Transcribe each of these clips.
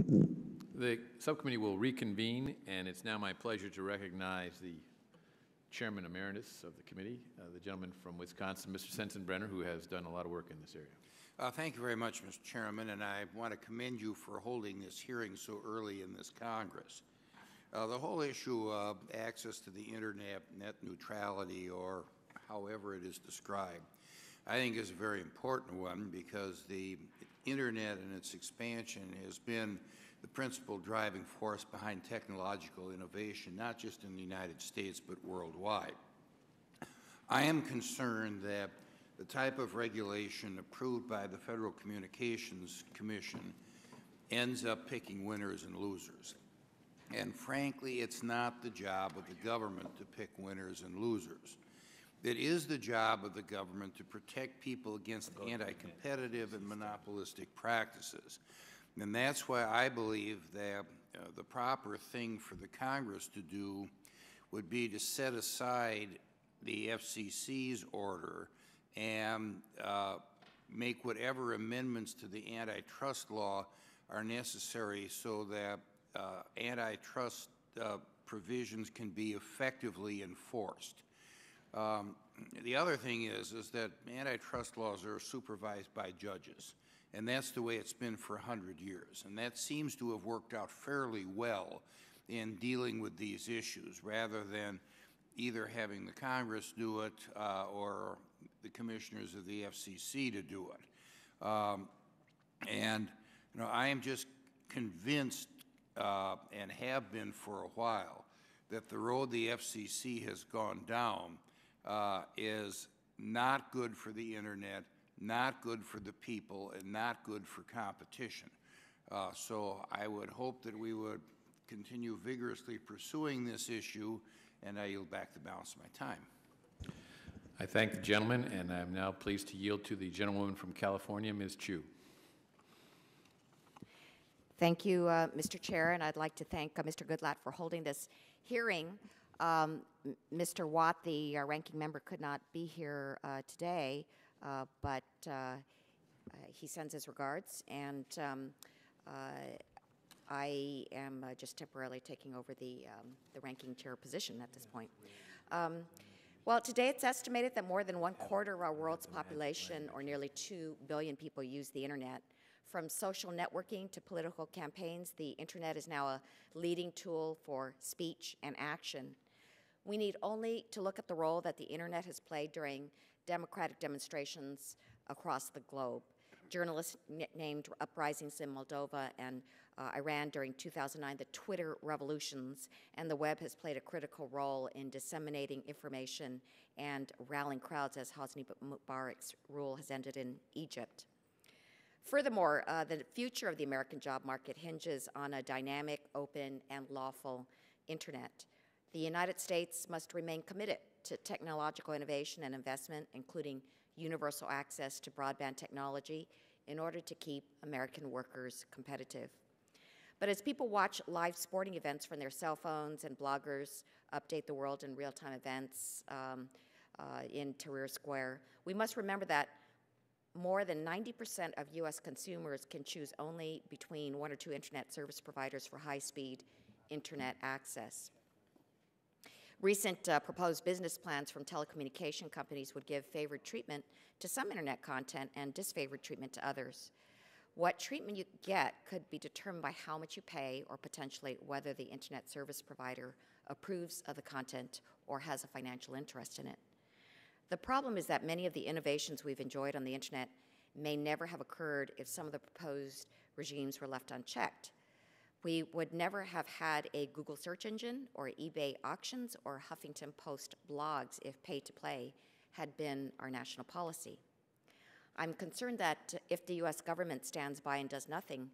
The subcommittee will reconvene, and it's now my pleasure to recognize the Chairman Emeritus of the committee, the gentleman from Wisconsin, Mr. Sensenbrenner, who has done a lot of work in this area. Thank you very much, Mr. Chairman, and I want to commend you for holding this hearing so early in this Congress. The whole issue of access to the Internet, net neutrality, or however it is described, I think is a very important one because the Internet and its expansion has been the principal driving force behind technological innovation, not just in the United States, but worldwide. I am concerned that the type of regulation approved by the Federal Communications Commission ends up picking winners and losers. And frankly, it's not the job of the government to pick winners and losers. It is the job of the government to protect people against anti-competitive and monopolistic practices. And that's why I believe that the proper thing for the Congress to do would be to set aside the FCC's order and make whatever amendments to the antitrust law are necessary so that antitrust provisions can be effectively enforced. The other thing is that antitrust laws are supervised by judges, and that's the way it's been for 100 years. And that seems to have worked out fairly well in dealing with these issues, rather than either having the Congress do it or the commissioners of the FCC to do it. And I am just convinced, and have been for a while, that the road the FCC has gone down is not good for the Internet, not good for the people, and not good for competition. So I would hope that we would continue vigorously pursuing this issue, and I yield back the balance of my time. I thank the gentleman, and I'm now pleased to yield to the gentlewoman from California, Ms. Chu. Thank you, Mr. Chair, and I'd like to thank Mr. Goodlatte for holding this hearing. Mr. Watt, the ranking member, could not be here today, but he sends his regards, and I am just temporarily taking over the ranking chair position at this point. Well, today it's estimated that more than 1/4 of our world's population, or nearly 2 billion people, use the Internet. From social networking to political campaigns, the Internet is now a leading tool for speech and action. We need only to look at the role that the Internet has played during democratic demonstrations across the globe. Journalists named uprisings in Moldova and Iran during 2009 the Twitter revolutions, and the web has played a critical role in disseminating information and rallying crowds as Hosni Mubarak's rule has ended in Egypt. Furthermore, the future of the American job market hinges on a dynamic, open, and lawful Internet. The United States must remain committed to technological innovation and investment, including universal access to broadband technology, in order to keep American workers competitive. But as people watch live sporting events from their cell phones and bloggers update the world in real-time events in Tahrir Square, we must remember that more than 90% of U.S. consumers can choose only between 1 or 2 Internet service providers for high-speed Internet access. Recent proposed business plans from telecommunication companies would give favored treatment to some Internet content and disfavored treatment to others. What treatment you get could be determined by how much you pay, or potentially whether the Internet service provider approves of the content or has a financial interest in it. The problem is that many of the innovations we've enjoyed on the Internet may never have occurred if some of the proposed regimes were left unchecked. We would never have had a Google search engine or eBay auctions or Huffington Post blogs if pay-to-play had been our national policy. I'm concerned that if the U.S. government stands by and does nothing,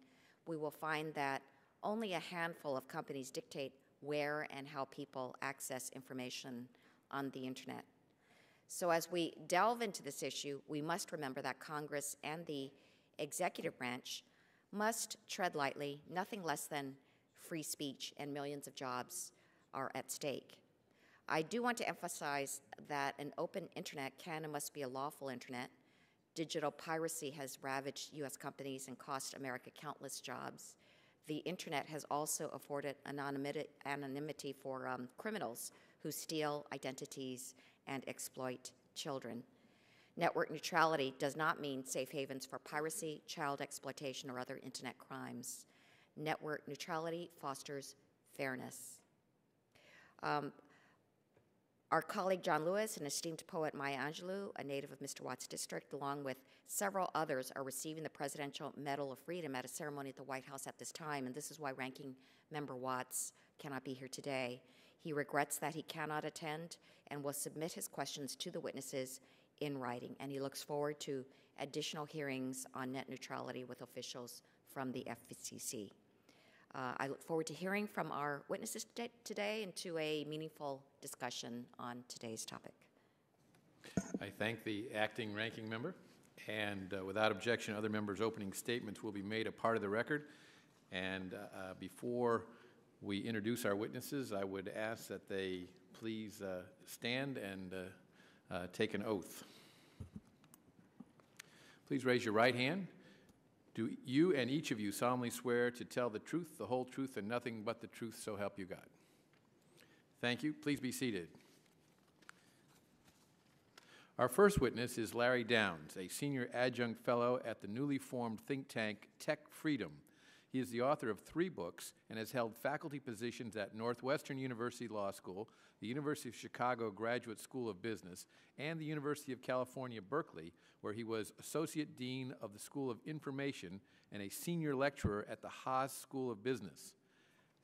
we will find that only a handful of companies dictate where and how people access information on the Internet. So as we delve into this issue, we must remember that Congress and the executive branch must tread lightly. Nothing less than free speech and millions of jobs are at stake. I do want to emphasize that an open Internet can and must be a lawful Internet. Digital piracy has ravaged U.S. companies and cost America countless jobs. the Internet has also afforded anonymity for criminals who steal identities and exploit children. Network neutrality does not mean safe havens for piracy, child exploitation, or other Internet crimes. Network neutrality fosters fairness. Our colleague John Lewis, an esteemed poet Maya Angelou, a native of Mr. Watt's district, along with several others, are receiving the Presidential Medal of Freedom at a ceremony at the White House at this time, and this is why Ranking Member Watts cannot be here today. He regrets that he cannot attend and will submit his questions to the witnesses in writing, and he looks forward to additional hearings on net neutrality with officials from the FCC. I look forward to hearing from our witnesses today and to a meaningful discussion on today's topic. I thank the acting ranking member, and without objection, other members' opening statements will be made a part of the record. And before we introduce our witnesses, I would ask that they please stand and take an oath. Please raise your right hand. Do you and each of you solemnly swear to tell the truth, the whole truth, and nothing but the truth, so help you God? Thank you. Please be seated. Our first witness is Larry Downs, a senior adjunct fellow at the newly formed think tank TechFreedom. He is the author of 3 books and has held faculty positions at Northwestern University Law School, the University of Chicago Graduate School of Business, and the University of California, Berkeley, where he was Associate Dean of the School of Information and a senior lecturer at the Haas School of Business.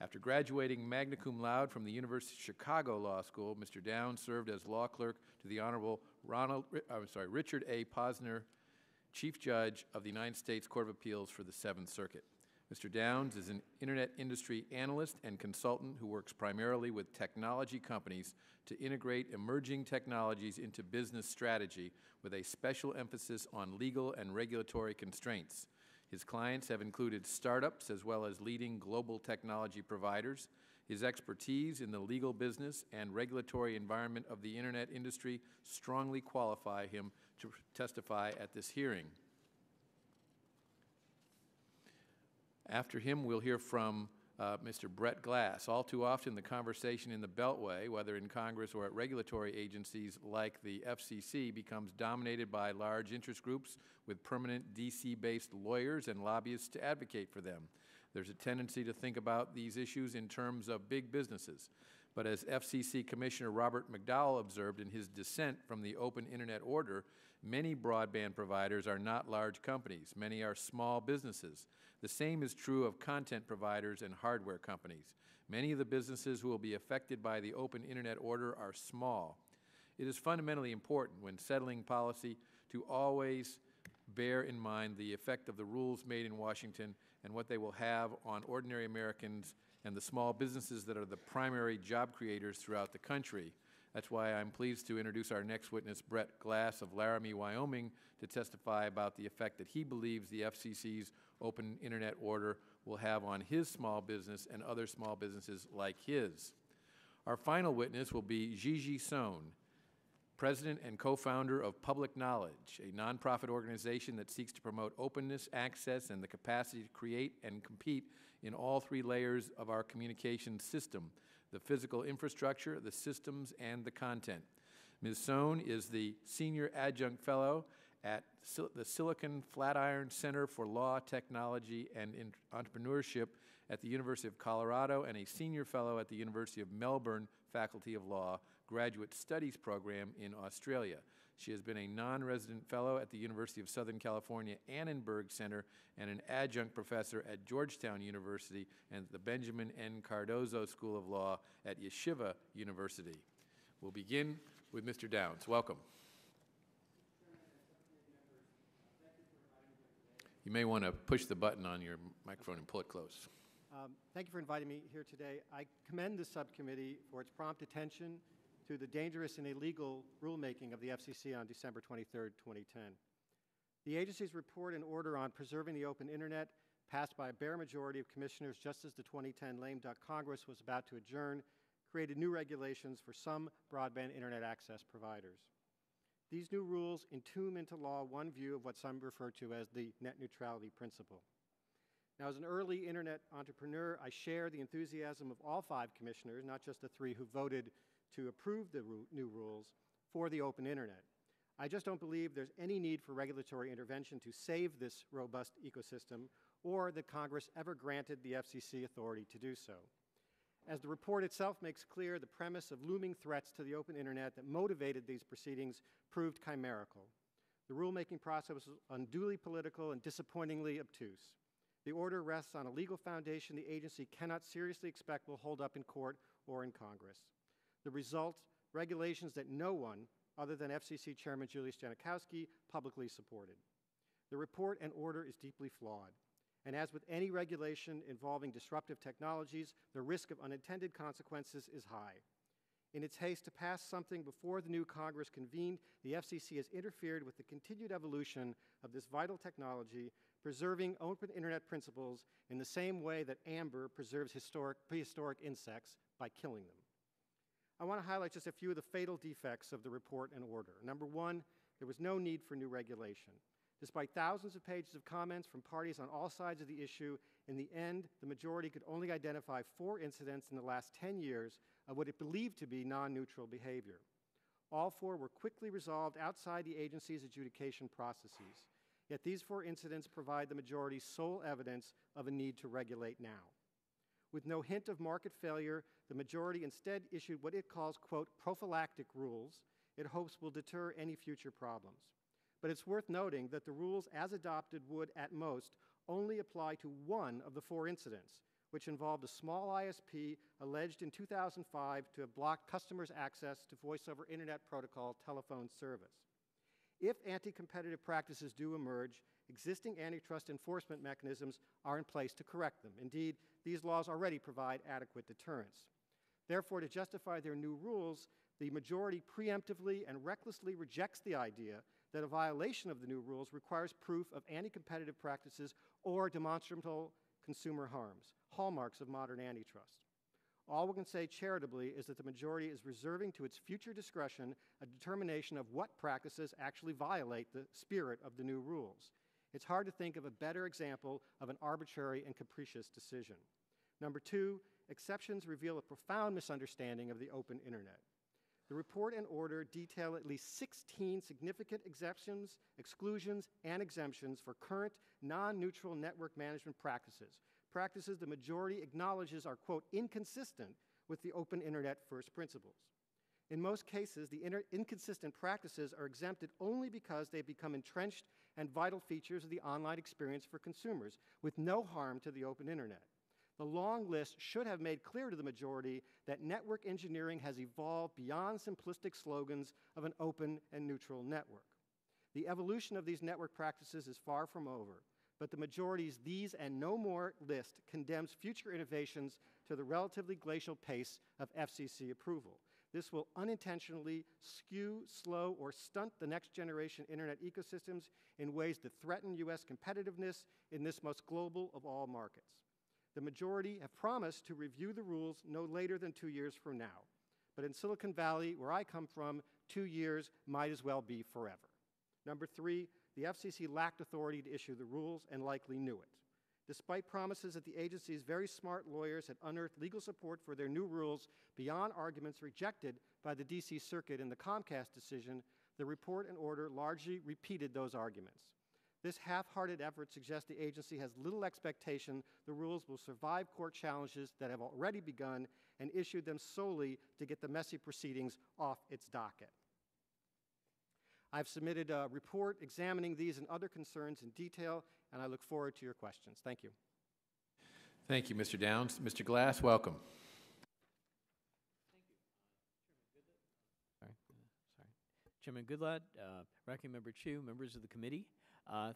After graduating magna cum laude from the University of Chicago Law School, Mr. Downs served as law clerk to the Honorable Richard A. Posner, Chief Judge of the United States Court of Appeals for the Seventh Circuit. Mr. Downs is an internet industry analyst and consultant who works primarily with technology companies to integrate emerging technologies into business strategy with a special emphasis on legal and regulatory constraints. His clients have included startups as well as leading global technology providers. His expertise in the legal business and regulatory environment of the internet industry strongly qualify him to testify at this hearing. After him, we'll hear from Mr. Brett Glass. All too often, the conversation in the Beltway, whether in Congress or at regulatory agencies like the FCC, becomes dominated by large interest groups with permanent DC-based lawyers and lobbyists to advocate for them. There's a tendency to think about these issues in terms of big businesses. But as FCC Commissioner Robert McDowell observed in his dissent from the Open Internet Order, many broadband providers are not large companies. Many are small businesses. The same is true of content providers and hardware companies. Many of the businesses who will be affected by the Open Internet Order are small. It is fundamentally important when settling policy to always bear in mind the effect of the rules made in Washington and what they will have on ordinary Americans and the small businesses that are the primary job creators throughout the country. That's why I'm pleased to introduce our next witness, Brett Glass of Laramie, Wyoming, to testify about the effect that he believes the FCC's Open Internet Order will have on his small business and other small businesses like his. Our final witness will be Gigi Sohn, president and co-founder of Public Knowledge, a nonprofit organization that seeks to promote openness, access, and the capacity to create and compete in all 3 layers of our communication system: the physical infrastructure, the systems, and the content. Ms. Sohn is the Senior Adjunct Fellow at the Silicon Flatiron Center for Law, Technology, and Entrepreneurship at the University of Colorado and a Senior Fellow at the University of Melbourne Faculty of Law Graduate Studies Program in Australia. She has been a non-resident fellow at the University of Southern California Annenberg Center and an adjunct professor at Georgetown University and the Benjamin N. Cardozo School of Law at Yeshiva University. We'll begin with Mr. Downs. Welcome. You may want to push the button on your microphone and pull it close. Thank you for inviting me here today. I commend the subcommittee for its prompt attention to the dangerous and illegal rulemaking of the FCC on December 23, 2010. The agency's report and order on preserving the open internet, passed by a bare majority of commissioners just as the 2010 lame duck Congress was about to adjourn, created new regulations for some broadband internet access providers. These new rules entomb into law one view of what some refer to as the net neutrality principle. Now, as an early Internet entrepreneur, I share the enthusiasm of all 5 commissioners, not just the 3 who voted to approve the new rules for the open Internet. I just don't believe there's any need for regulatory intervention to save this robust ecosystem, or that Congress ever granted the FCC authority to do so. As the report itself makes clear, the premise of looming threats to the open Internet that motivated these proceedings proved chimerical. The rulemaking process was unduly political and disappointingly obtuse. The order rests on a legal foundation the agency cannot seriously expect will hold up in court or in Congress. The result, regulations that no one, other than FCC Chairman Julius Genachowski, publicly supported. The report and order is deeply flawed. And as with any regulation involving disruptive technologies, the risk of unintended consequences is high. In its haste to pass something before the new Congress convened, the FCC has interfered with the continued evolution of this vital technology, preserving open Internet principles in the same way that amber preserves prehistoric insects by killing them. I want to highlight just a few of the fatal defects of the report and order. Number one, there was no need for new regulation. Despite thousands of pages of comments from parties on all sides of the issue, in the end, the majority could only identify 4 incidents in the last 10 years of what it believed to be non-neutral behavior. All 4 were quickly resolved outside the agency's adjudication processes. Yet these 4 incidents provide the majority's sole evidence of a need to regulate now. With no hint of market failure, the majority instead issued what it calls, quote, prophylactic rules it hopes will deter any future problems. But it's worth noting that the rules as adopted would, at most, only apply to 1 of the 4 incidents, which involved a small ISP alleged in 2005 to have blocked customers' access to voice-over Internet Protocol telephone service. If anti-competitive practices do emerge, existing antitrust enforcement mechanisms are in place to correct them. Indeed, these laws already provide adequate deterrence. Therefore, to justify their new rules, the majority preemptively and recklessly rejects the idea that a violation of the new rules requires proof of anti-competitive practices or demonstrable consumer harms, hallmarks of modern antitrust. All we can say charitably is that the majority is reserving to its future discretion a determination of what practices actually violate the spirit of the new rules. It's hard to think of a better example of an arbitrary and capricious decision. Number 2, exceptions reveal a profound misunderstanding of the open Internet. The report and order detail at least 16 significant exceptions, exclusions, and exemptions for current non-neutral network management practices the majority acknowledges are, quote, inconsistent with the open Internet first principles. In most cases, the inconsistent practices are exempted only because they've become entrenched and vital features of the online experience for consumers, with no harm to the open Internet. The long list should have made clear to the majority that network engineering has evolved beyond simplistic slogans of an open and neutral network. The evolution of these network practices is far from over, but the majority's these and no more list condemns future innovations to the relatively glacial pace of FCC approval. This will unintentionally skew, slow, or stunt the next generation Internet ecosystems in ways that threaten U.S. competitiveness in this most global of all markets. The majority have promised to review the rules no later than 2 years from now. But in Silicon Valley, where I come from, 2 years might as well be forever. Number 3, the FCC lacked authority to issue the rules and likely knew it. Despite promises that the agency's very smart lawyers had unearthed legal support for their new rules beyond arguments rejected by the D.C. Circuit in the Comcast decision, the report and order largely repeated those arguments. This half-hearted effort suggests the agency has little expectation the rules will survive court challenges that have already begun and issued them solely to get the messy proceedings off its docket. I've submitted a report examining these and other concerns in detail, and I look forward to your questions. Thank you. Thank you, Mr. Downs. Mr. Glass, welcome. Chairman Goodlatte, Ranking Member Chu, members of the committee,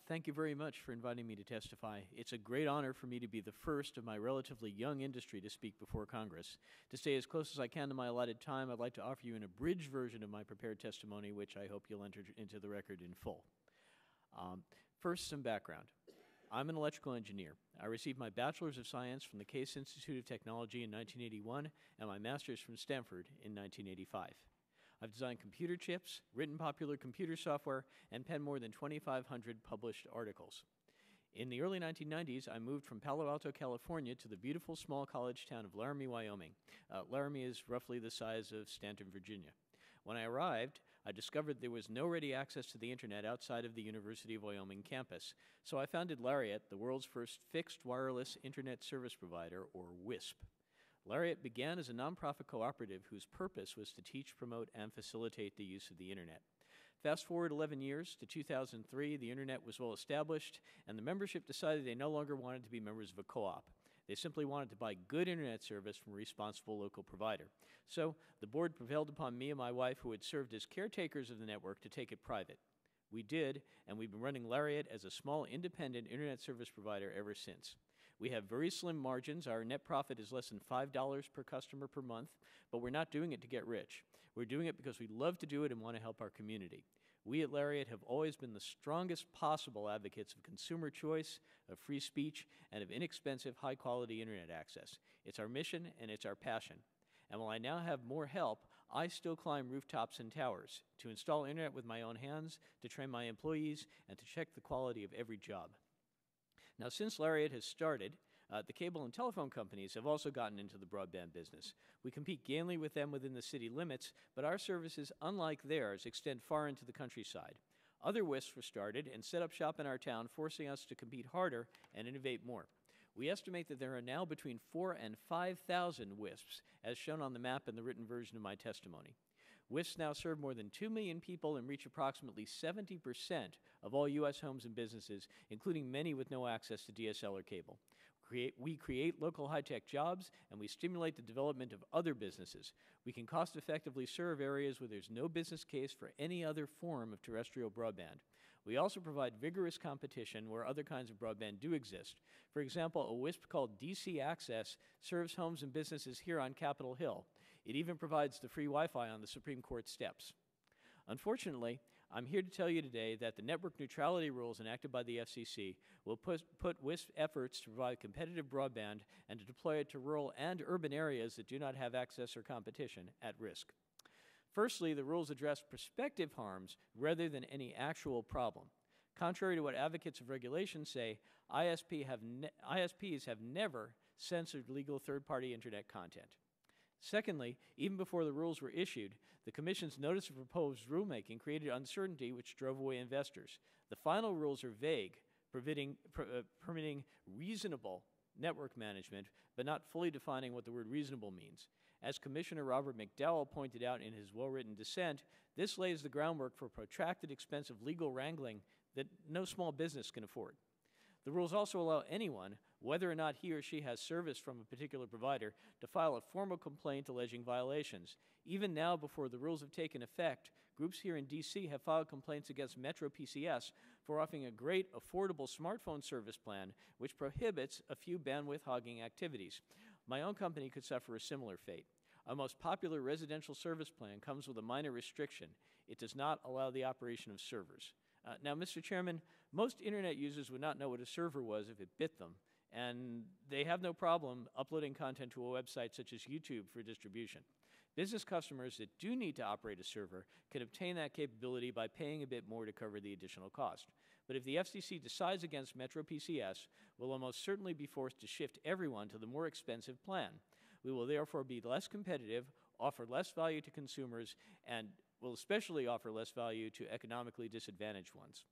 thank you very much for inviting me to testify. It's a great honor for me to be the first of my relatively young industry to speak before Congress. To stay as close as I can to my allotted time, I'd like to offer you an abridged version of my prepared testimony, which I hope you'll enter into the record in full. First, some background. I'm an electrical engineer. I received my Bachelor's of Science from the Case Institute of Technology in 1981 and my Master's from Stanford in 1985. I've designed computer chips, written popular computer software, and penned more than 2,500 published articles. In the early 1990s, I moved from Palo Alto, California to the beautiful small college town of Laramie, Wyoming. Laramie is roughly the size of Stanton, Virginia. When I arrived, I discovered there was no ready access to the internet outside of the University of Wyoming campus, so I founded LARIAT, the world's first fixed wireless internet service provider, or WISP. LARIAT began as a nonprofit cooperative whose purpose was to teach, promote, and facilitate the use of the internet. Fast forward 11 years to 2003, the internet was well established, and the membership decided they no longer wanted to be members of a co-op. They simply wanted to buy good internet service from a responsible local provider. So the board prevailed upon me and my wife, who had served as caretakers of the network, to take it private. We did, and we've been running LARIAT as a small independent internet service provider ever since. We have very slim margins. Our net profit is less than $5 per customer per month, but we're not doing it to get rich. We're doing it because we love to do it and want to help our community. We at LARIAT have always been the strongest possible advocates of consumer choice, of free speech, and of inexpensive, high-quality internet access. It's our mission and it's our passion. And while I now have more help, I still climb rooftops and towers to install internet with my own hands, to train my employees, and to check the quality of every job. Now, since LARIAT has started, the cable and telephone companies have also gotten into the broadband business. We compete gamely with them within the city limits, but our services, unlike theirs, extend far into the countryside. Other WISPs were started and set up shop in our town, forcing us to compete harder and innovate more. We estimate that there are now between 4,000 and 5,000 WISPs, as shown on the map in the written version of my testimony. WISPs now serve more than 2 million people and reach approximately 70% of all U.S. homes and businesses, including many with no access to DSL or cable. We create local high-tech jobs, and we stimulate the development of other businesses. We can cost-effectively serve areas where there's no business case for any other form of terrestrial broadband. We also provide vigorous competition where other kinds of broadband do exist. For example, a WISP called DC Access serves homes and businesses here on Capitol Hill. It even provides the free Wi-Fi on the Supreme Court steps. Unfortunately, I'm here to tell you today that the network neutrality rules enacted by the FCC will put WISP efforts to provide competitive broadband and to deploy it to rural and urban areas that do not have access or competition at risk. Firstly, the rules address prospective harms rather than any actual problem. Contrary to what advocates of regulation say, ISPs have never censored legal third-party internet content. Secondly, even before the rules were issued, the Commission's notice of proposed rulemaking created uncertainty which drove away investors. The final rules are vague, permitting reasonable network management, but not fully defining what the word reasonable means. As Commissioner Robert McDowell pointed out in his well-written dissent, this lays the groundwork for protracted, expensive legal wrangling that no small business can afford. The rules also allow anyone, whether or not he or she has service from a particular provider, to file a formal complaint alleging violations. Even now, before the rules have taken effect, groups here in D.C. have filed complaints against Metro PCS for offering a great, affordable smartphone service plan which prohibits a few bandwidth-hogging activities. My own company could suffer a similar fate. Our most popular residential service plan comes with a minor restriction. It does not allow the operation of servers. Now, Mr. Chairman, most internet users would not know what a server was if it bit them, and they have no problem uploading content to a website such as YouTube for distribution. Business customers that do need to operate a server can obtain that capability by paying a bit more to cover the additional cost. But if the FCC decides against Metro PCS, we'll almost certainly be forced to shift everyone to the more expensive plan. We will therefore be less competitive, offer less value to consumers, and will especially offer less value to economically disadvantaged ones.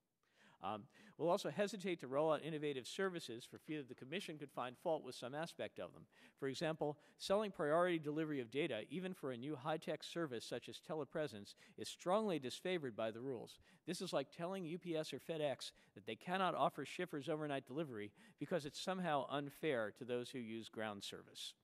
We'll also hesitate to roll out innovative services for fear that the Commission could find fault with some aspect of them. For example, selling priority delivery of data, even for a new high-tech service such as telepresence, is strongly disfavored by the rules. This is like telling UPS or FedEx that they cannot offer shippers overnight delivery because it's somehow unfair to those who use ground service.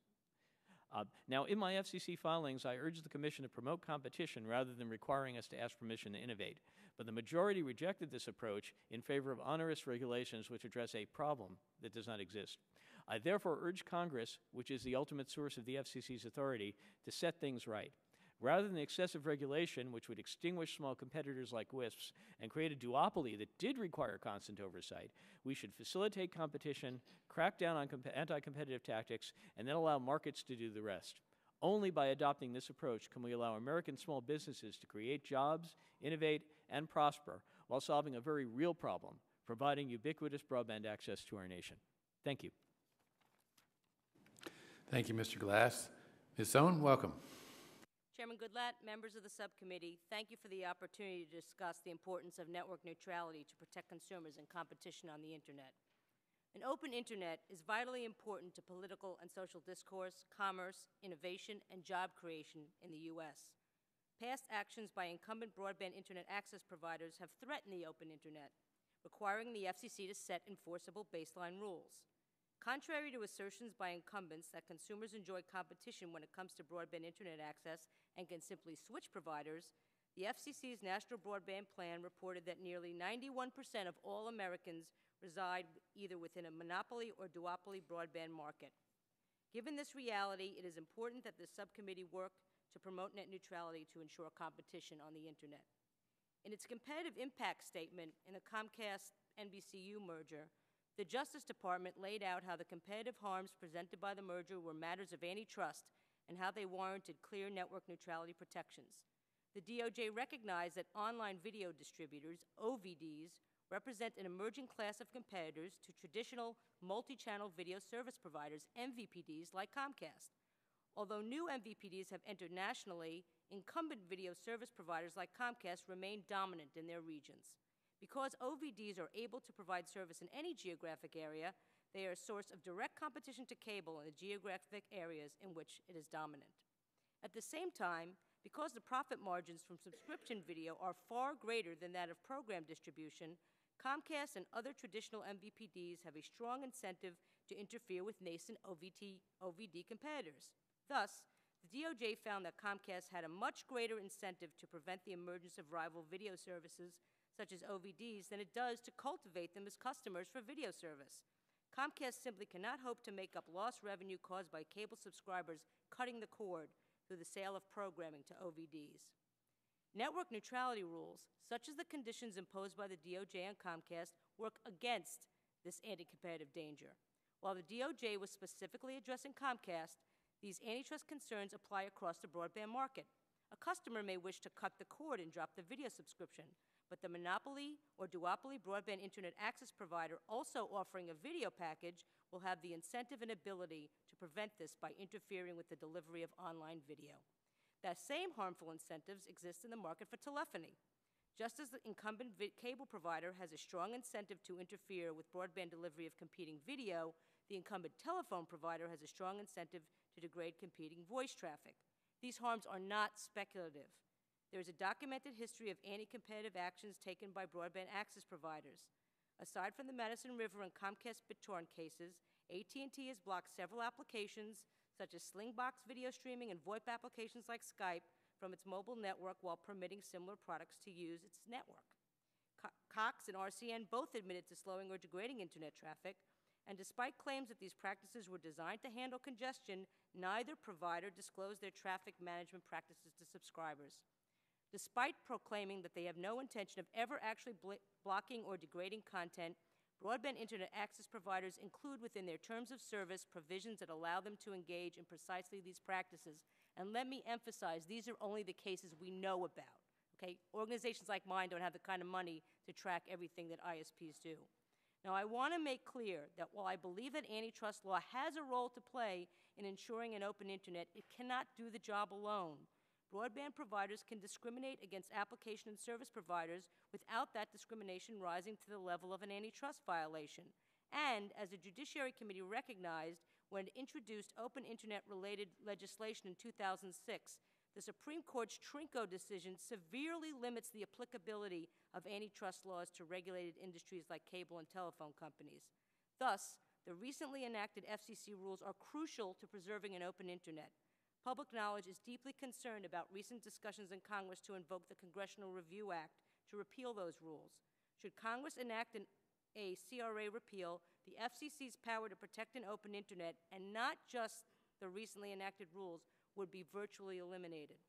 Now, in my FCC filings, I urge the Commission to promote competition rather than requiring us to ask permission to innovate. But the majority rejected this approach in favor of onerous regulations which address a problem that does not exist. I therefore urge Congress, which is the ultimate source of the FCC's authority, to set things right. Rather than excessive regulation, which would extinguish small competitors like WISPs and create a duopoly that did require constant oversight, we should facilitate competition, crack down on anti-competitive tactics, and then allow markets to do the rest. Only by adopting this approach can we allow American small businesses to create jobs, innovate, and prosper while solving a very real problem, providing ubiquitous broadband access to our nation. Thank you. Thank you, Mr. Glass. Ms. Sohn, welcome. Chairman Goodlatte, members of the subcommittee, thank you for the opportunity to discuss the importance of network neutrality to protect consumers and competition on the Internet. An open Internet is vitally important to political and social discourse, commerce, innovation, and job creation in the U.S. Past actions by incumbent broadband Internet access providers have threatened the open Internet, requiring the FCC to set enforceable baseline rules. Contrary to assertions by incumbents that consumers enjoy competition when it comes to broadband Internet access and can simply switch providers, the FCC's National Broadband Plan reported that nearly 91% of all Americans reside either within a monopoly or duopoly broadband market. Given this reality, it is important that the subcommittee work to promote net neutrality to ensure competition on the Internet. In its competitive impact statement in the Comcast-NBCU merger, the Justice Department laid out how the competitive harms presented by the merger were matters of antitrust and how they warranted clear network neutrality protections. The DOJ recognized that online video distributors, OVDs, represent an emerging class of competitors to traditional multi-channel video service providers, MVPDs, like Comcast. Although new MVPDs have entered nationally, incumbent video service providers like Comcast remain dominant in their regions. Because OVDs are able to provide service in any geographic area, they are a source of direct competition to cable in the geographic areas in which it is dominant. At the same time, because the profit margins from subscription video are far greater than that of program distribution, Comcast and other traditional MVPDs have a strong incentive to interfere with nascent OVD competitors. Thus, the DOJ found that Comcast had a much greater incentive to prevent the emergence of rival video services such as OVDs, than it does to cultivate them as customers for video service. Comcast simply cannot hope to make up lost revenue caused by cable subscribers cutting the cord through the sale of programming to OVDs. Network neutrality rules, such as the conditions imposed by the DOJ on Comcast, work against this anti-competitive danger. While the DOJ was specifically addressing Comcast, these antitrust concerns apply across the broadband market. A customer may wish to cut the cord and drop the video subscription, but the monopoly or duopoly broadband Internet access provider also offering a video package will have the incentive and ability to prevent this by interfering with the delivery of online video. That same harmful incentives exist in the market for telephony. Just as the incumbent cable provider has a strong incentive to interfere with broadband delivery of competing video, the incumbent telephone provider has a strong incentive to degrade competing voice traffic. These harms are not speculative. There is a documented history of anti-competitive actions taken by broadband access providers. Aside from the Madison River and Comcast BitTorrent cases, AT&T has blocked several applications, such as Slingbox video streaming and VoIP applications like Skype, from its mobile network while permitting similar products to use its network. Cox and RCN both admitted to slowing or degrading Internet traffic, and despite claims that these practices were designed to handle congestion, neither provider disclosed their traffic management practices to subscribers. Despite proclaiming that they have no intention of ever actually blocking or degrading content, broadband Internet access providers include within their terms of service provisions that allow them to engage in precisely these practices. And let me emphasize, these are only the cases we know about. Okay? Organizations like mine don't have the kind of money to track everything that ISPs do. Now, I want to make clear that while I believe that antitrust law has a role to play in ensuring an open Internet, it cannot do the job alone. Broadband providers can discriminate against application and service providers without that discrimination rising to the level of an antitrust violation. And, as the Judiciary Committee recognized when it introduced open Internet-related legislation in 2006, the Supreme Court's Trinco decision severely limits the applicability of antitrust laws to regulated industries like cable and telephone companies. Thus, the recently enacted FCC rules are crucial to preserving an open Internet. Public knowledge is deeply concerned about recent discussions in Congress to invoke the Congressional Review Act to repeal those rules. Should Congress enact a CRA repeal, the FCC's power to protect an open Internet, and not just the recently enacted rules, would be virtually eliminated.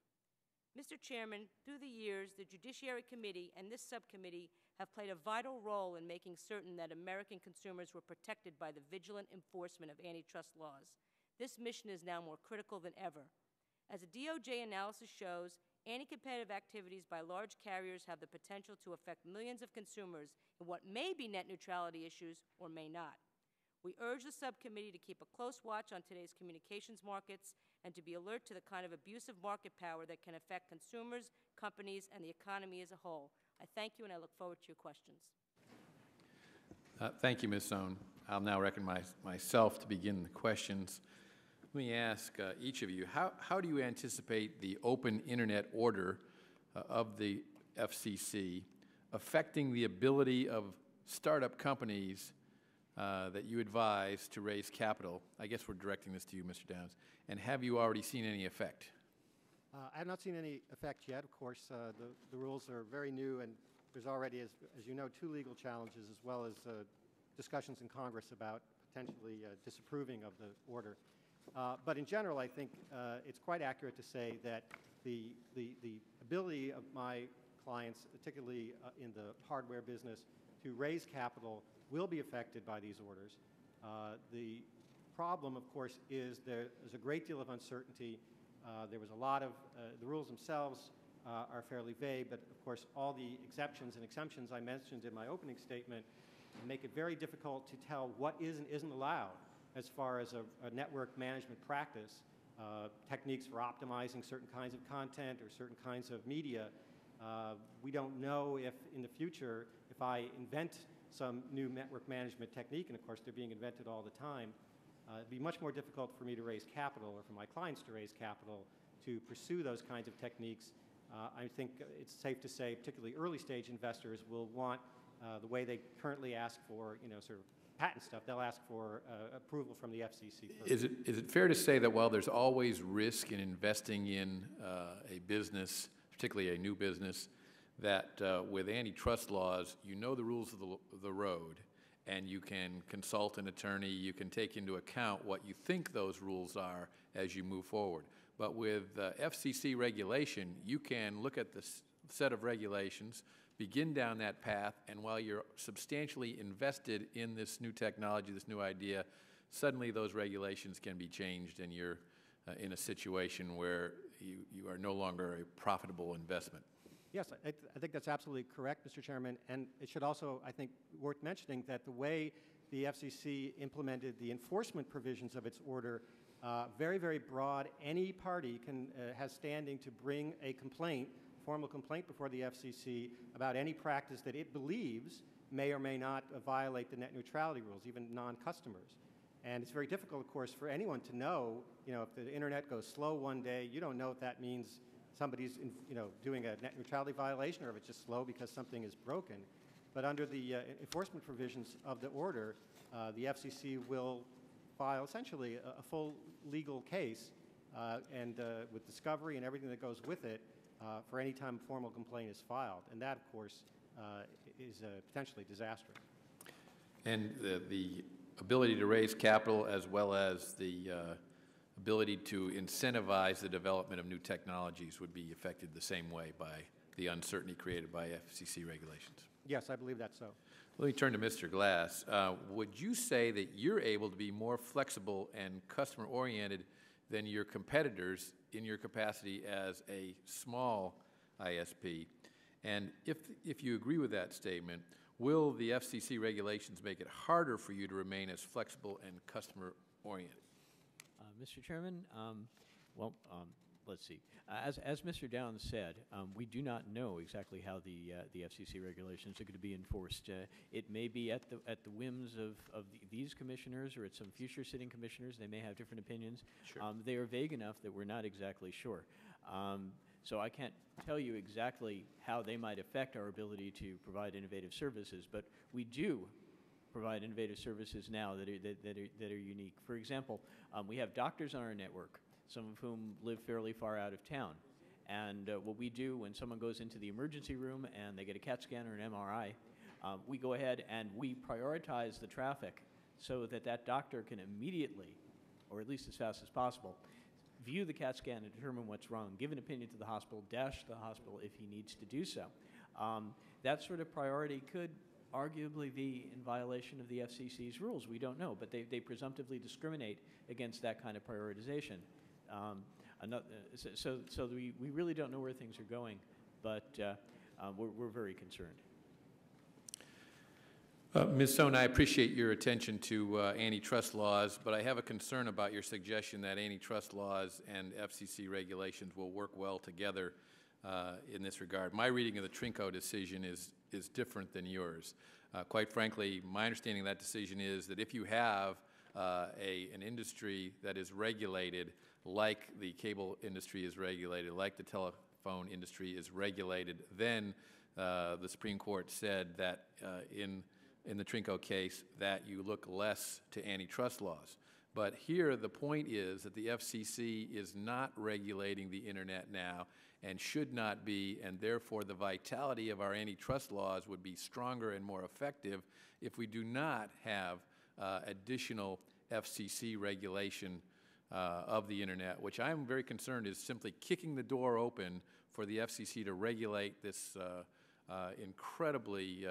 Mr. Chairman, through the years, the Judiciary Committee and this subcommittee have played a vital role in making certain that American consumers were protected by the vigilant enforcement of antitrust laws. This mission is now more critical than ever. As a DOJ analysis shows, Anti-competitive activities by large carriers have the potential to affect millions of consumers in what may be net neutrality issues or may not. We urge the subcommittee to keep a close watch on today's communications markets and to be alert to the kind of abusive market power that can affect consumers, companies, and the economy as a whole. I thank you, and I look forward to your questions. Thank you, Ms. Sohn. I'll now recognize myself to begin the questions. Let me ask each of you, how do you anticipate the open internet order of the FCC affecting the ability of startup companies that you advise to raise capital? I guess we're directing this to you, Mr. Downs. And have you already seen any effect? I have not seen any effect yet. Of course, the rules are very new, and there's already, as you know, 2 legal challenges as well as discussions in Congress about potentially disapproving of the order. But in general, I think it's quite accurate to say that the ability of my clients, particularly in the hardware business, to raise capital will be affected by these orders. The problem, of course, is there's a great deal of uncertainty. There was a lot of, the rules themselves are fairly vague, but of course all the exceptions and exemptions I mentioned in my opening statement make it very difficult to tell what is and isn't allowed as far as a network management practice, techniques for optimizing certain kinds of content or certain kinds of media. We don't know if in the future, if I invent some new network management technique, and of course they're being invented all the time, it'd be much more difficult for me to raise capital or for my clients to raise capital to pursue those kinds of techniques. I think it's safe to say particularly early stage investors will want the way they currently ask for, sort of patent stuff, they'll ask for approval from the FCC first. Is it fair to say that while there's always risk in investing in a business, particularly a new business, that with antitrust laws, you know the rules of the road, and you can consult an attorney, you can take into account what you think those rules are as you move forward. But with FCC regulation, you can look at the set of regulations, begin down that path, and while you're substantially invested in this new technology, this new idea, suddenly those regulations can be changed and you're in a situation where you are no longer a profitable investment. Yes, I think that's absolutely correct, Mr. Chairman, and it should also, I think, worth mentioning that the way the FCC implemented the enforcement provisions of its order, very, very broad. Any party has standing to bring a complaint, formal complaint before the FCC about any practice that it believes may or may not violate the net neutrality rules, even non-customers. And it's very difficult, of course, for anyone to know, if the internet goes slow one day, you don't know if that means somebody's, doing a net neutrality violation or if it's just slow because something is broken. But under the enforcement provisions of the order, the FCC will file essentially a full legal case and with discovery and everything that goes with it for any time a formal complaint is filed. And that, of course, is potentially disastrous. And the ability to raise capital as well as the ability to incentivize the development of new technologies would be affected the same way by the uncertainty created by FCC regulations. Yes, I believe that's so. Let me turn to Mr. Glass. Would you say that you're able to be more flexible and customer-oriented than your competitors in your capacity as a small ISP? And if you agree with that statement, will the FCC regulations make it harder for you to remain as flexible and customer-oriented? Mr. Chairman, let's see. As Mr. Downs said, we do not know exactly how the FCC regulations are going to be enforced. It may be at the whims of these commissioners or at some future sitting commissioners. They may have different opinions. Sure. They are vague enough that we're not exactly sure. So I can't tell you exactly how they might affect our ability to provide innovative services, but we do provide innovative services now that are unique. For example, we have doctors on our network, some of whom live fairly far out of town. And what we do when someone goes into the emergency room and they get a CAT scan or an MRI, we go ahead and we prioritize the traffic so that doctor can immediately, or at least as fast as possible, view the CAT scan and determine what's wrong, give an opinion to the hospital, dash to the hospital if he needs to do so. That sort of priority could arguably be in violation of the FCC's rules. We don't know, but they presumptively discriminate against that kind of prioritization. so we really don't know where things are going, but we're very concerned. Ms. Sohn, I appreciate your attention to antitrust laws, but I have a concern about your suggestion that antitrust laws and FCC regulations will work well together in this regard. My reading of the Trinco decision is different than yours. Quite frankly, my understanding of that decision is that if you have an industry that is regulated like the cable industry is regulated, like the telephone industry is regulated, then the Supreme Court said that in the Trinco case that you look less to antitrust laws. But here the point is that the FCC is not regulating the Internet now and should not be, and therefore the vitality of our antitrust laws would be stronger and more effective if we do not have additional FCC regulation of the Internet, which I'm very concerned is simply kicking the door open for the FCC to regulate this incredibly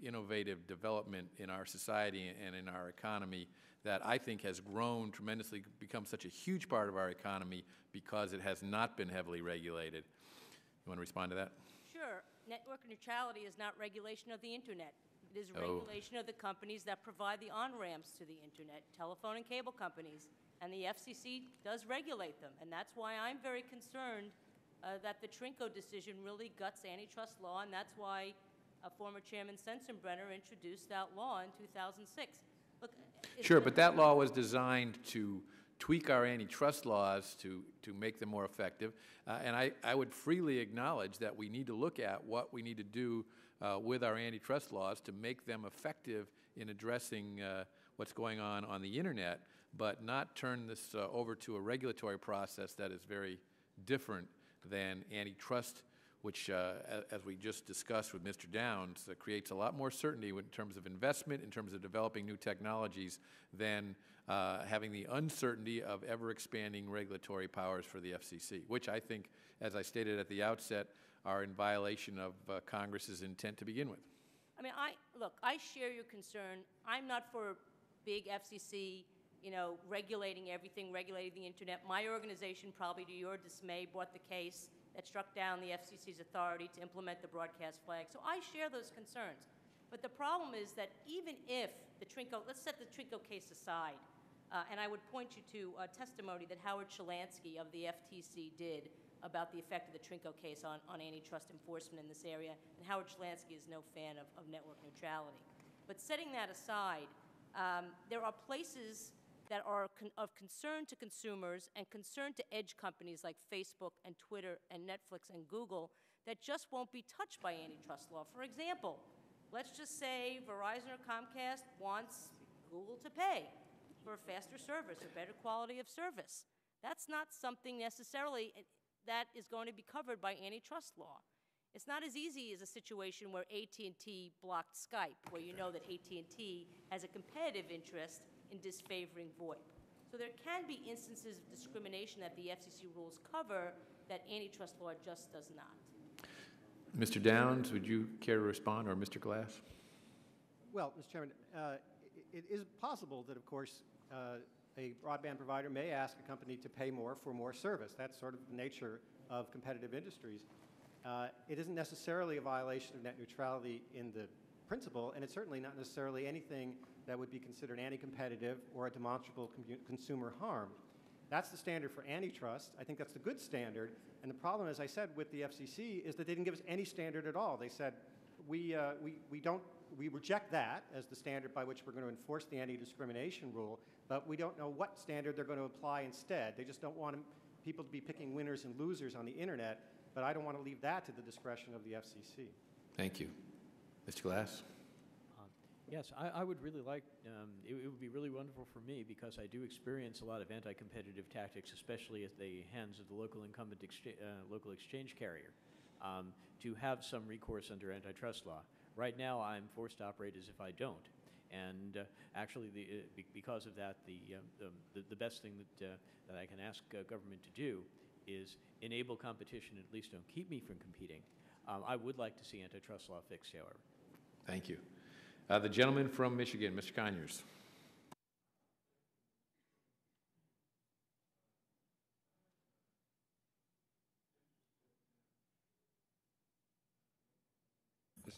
innovative development in our society and in our economy that I think has grown tremendously, become such a huge part of our economy because it has not been heavily regulated. You want to respond to that? Sure. Network neutrality is not regulation of the Internet. It is regulation of the companies that provide the on-ramps to the Internet, telephone and cable companies, and the FCC does regulate them. And that's why I'm very concerned that the Trinco decision really guts antitrust law, and that's why former Chairman Sensenbrenner introduced that law in 2006. Look, sure, but that law was designed to tweak our antitrust laws to make them more effective, and I would freely acknowledge that we need to look at what we need to do with our antitrust laws to make them effective in addressing what's going on the Internet, but not turn this over to a regulatory process that is very different than antitrust, which, as we just discussed with Mr. Downs, creates a lot more certainty in terms of investment, in terms of developing new technologies, than having the uncertainty of ever-expanding regulatory powers for the FCC, which I think, as I stated at the outset, are in violation of Congress's intent to begin with. I mean, look, I share your concern. I'm not for big FCC, regulating everything, regulating the Internet. My organization, probably to your dismay, brought the case that struck down the FCC's authority to implement the broadcast flag. So I share those concerns. But the problem is that even if the Trinco, let's set the Trinco case aside, and I would point you to a testimony that Howard Shalansky of the FTC did about the effect of the Trinco case on antitrust enforcement in this area, and Howard Shalansky is no fan of network neutrality. But setting that aside, there are places that are of concern to consumers and concern to edge companies like Facebook and Twitter and Netflix and Google that just won't be touched by antitrust law. For example, let's just say Verizon or Comcast wants Google to pay for a faster service or better quality of service. That's not something necessarily that is going to be covered by antitrust law. It's not as easy as a situation where AT&T blocked Skype, where you know that AT&T has a competitive interest in disfavoring VoIP. So there can be instances of discrimination that the FCC rules cover that antitrust law just does not. Mr. Downs, would you care to respond, or Mr. Glass? Well, Mr. Chairman, it is possible that, of course, a broadband provider may ask a company to pay more for more service. That's sort of the nature of competitive industries. It isn't necessarily a violation of net neutrality in the principle, and it's certainly not necessarily anything that would be considered anti-competitive or a demonstrable consumer harm. That's the standard for antitrust. I think that's the good standard. And the problem, as I said, with the FCC is that they didn't give us any standard at all. They said, we reject that as the standard by which we're going to enforce the anti-discrimination rule, but we don't know what standard they're going to apply instead. They just don't want people to be picking winners and losers on the Internet, but I don't want to leave that to the discretion of the FCC. Thank you. Mr. Glass? Yes, I would really like, it would be really wonderful for me because I do experience a lot of anti-competitive tactics, especially at the hands of the local incumbent local exchange carrier, to have some recourse under antitrust law. Right now, I'm forced to operate as if I don't. And actually, because of that, the best thing that I can ask government to do is enable competition, at least don't keep me from competing. I would like to see antitrust law fixed, however. Thank you. The gentleman from Michigan, Mr. Conyers.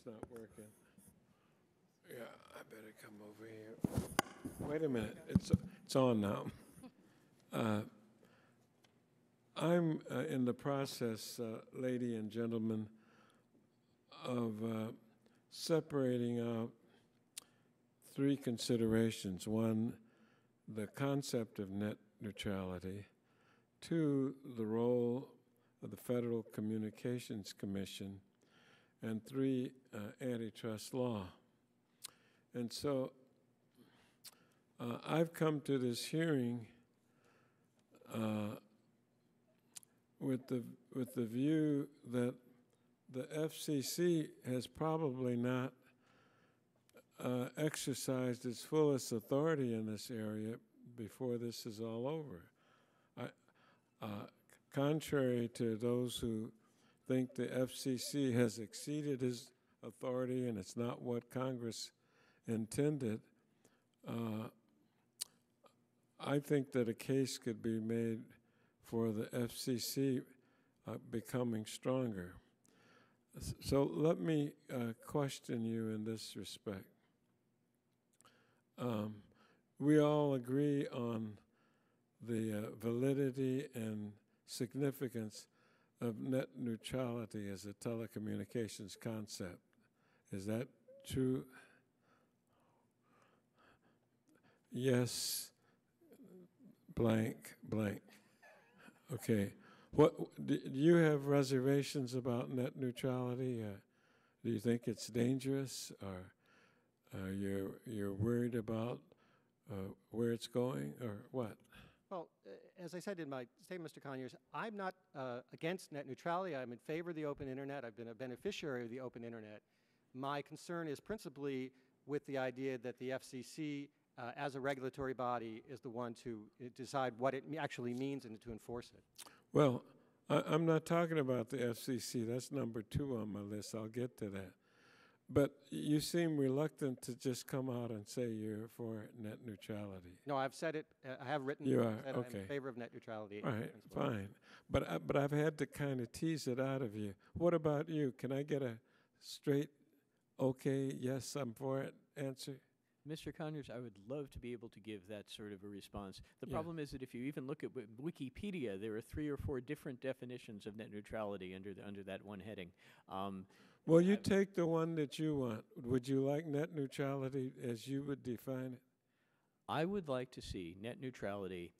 not working. Yeah, I better come over here. Wait a minute, it's on now. I'm in the process, lady and gentlemen, of separating out three considerations. One, the concept of net neutrality. Two, the role of the Federal Communications Commission. And three, antitrust law. And so I've come to this hearing with the view that the FCC has probably not exercised its fullest authority in this area before this is all over. Contrary to those who think the FCC has exceeded its authority and it's not what Congress intended, I think that a case could be made for the FCC becoming stronger. So let me question you in this respect. We all agree on the validity and significance of net neutrality as a telecommunications concept. Is that true? Yes, blank, blank. Okay. What do you have reservations about net neutrality? Do you think it's dangerous, or you're worried about where it's going, or what? Well, as I said in my statement, Mr. Conyers, I'm not against net neutrality. I'm in favor of the open internet. I've been a beneficiary of the open internet. My concern is principally with the idea that the FCC, as a regulatory body, is the one to decide what it actually means and to enforce it. Well, I'm not talking about the FCC. That's number 2 on my list. I'll get to that. But you seem reluctant to just come out and say you're for net neutrality. No, I've said it. I have written. You are, that okay. I'm in favor of net neutrality. All right, fine. But I've had to kind of tease it out of you. What about you? Can I get a straight, okay, yes, I'm for it answer? Mr. Conyers, I would love to be able to give that sort of a response. The Yeah. problem is that if you even look at Wikipedia, there are 3 or 4 different definitions of net neutrality under that one heading. Well, you take the one that you want. Would you like net neutrality as you would define it? I would like to see net neutrality